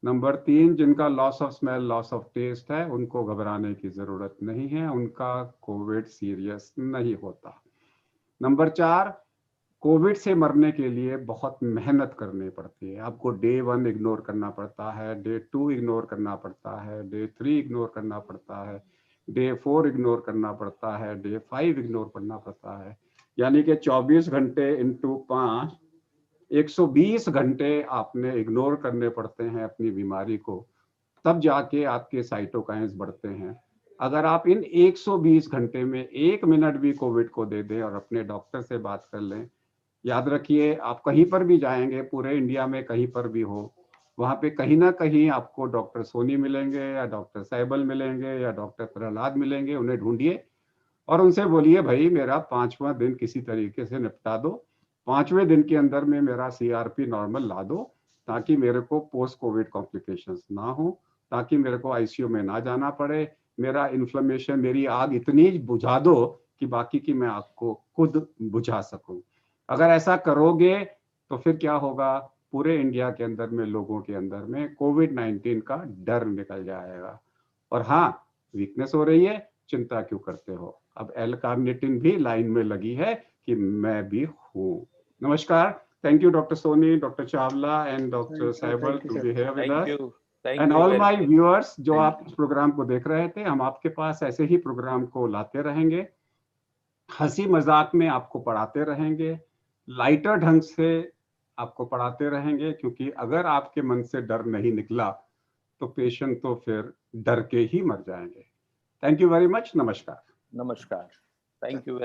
नंबर 3, जिनका loss of smell, loss of taste है, उनको घबराने की जरूरत नहीं है, उनका कोविड सीरियस नहीं होता। नंबर 4, कोविड से मरने के लिए बहुत मेहनत करनी पड़ती है। आपको डे 1 इग्नोर करना पड़ता है, डे 2 इग्नोर करना पड़ता है, डे 3 इग्नोर करना पड़ता है, डे 4 इग्नोर करना पड़ता है, डे 5 इग्नोर करना पड़ता है। यानी कि 24 घंटे इंटू 5, 120 घंटे आपने इग्नोर करने पड़ते हैं अपनी बीमारी को, तब जाके आपके साइटोकाइन्स बढ़ते हैं। अगर आप इन 120 घंटे में 1 मिनट भी कोविड को दे दें और अपने डॉक्टर से बात कर लें, याद रखिए आप कहीं पर भी जाएंगे, पूरे इंडिया में कहीं पर भी हो, वहाँ पे कहीं ना कहीं आपको डॉक्टर सोनी मिलेंगे या डॉक्टर सैबल मिलेंगे या डॉक्टर प्रहलाद मिलेंगे। उन्हें ढूंढिए और उनसे बोलिए, भाई मेरा 5वां दिन किसी तरीके से निपटा दो, 5वें दिन के अंदर में मेरा CRP नॉर्मल ला दो, ताकि मेरे को पोस्ट कोविड कॉम्प्लिकेशंस ना हो, ताकि मेरे को ICU में ना जाना पड़े, मेरा इन्फ्लेमेशन, मेरी आग इतनी बुझा दो कि बाकी की मैं आग को खुद बुझा सकूं। अगर ऐसा करोगे तो फिर क्या होगा, पूरे इंडिया के अंदर में लोगों के अंदर में कोविड-19 का डर निकल जाएगा। और हाँ, वीकनेस हो रही है, चिंता क्यों करते हो। अब L-कार्निटिन भी लाइन में लगी है कि मैं भी हूँ। नमस्कार, thank you doctor Soni, doctor Chawla and doctor Saibal to be here with us, and all my viewers जो आप इस प्रोग्राम को देख रहे थे। हम आपके पास ऐसे ही प्रोग्राम को लाते रहेंगे, हंसी मजाक में आपको पढ़ाते रहेंगे, लाइटर ढंग से आपको पढ़ाते रहेंगे, क्योंकि अगर आपके मन से डर नहीं निकला तो पेशेंट तो फिर डर के ही मर जाएंगे। Thank you very much. नमस्कार। नमस्कार, थैंक यू।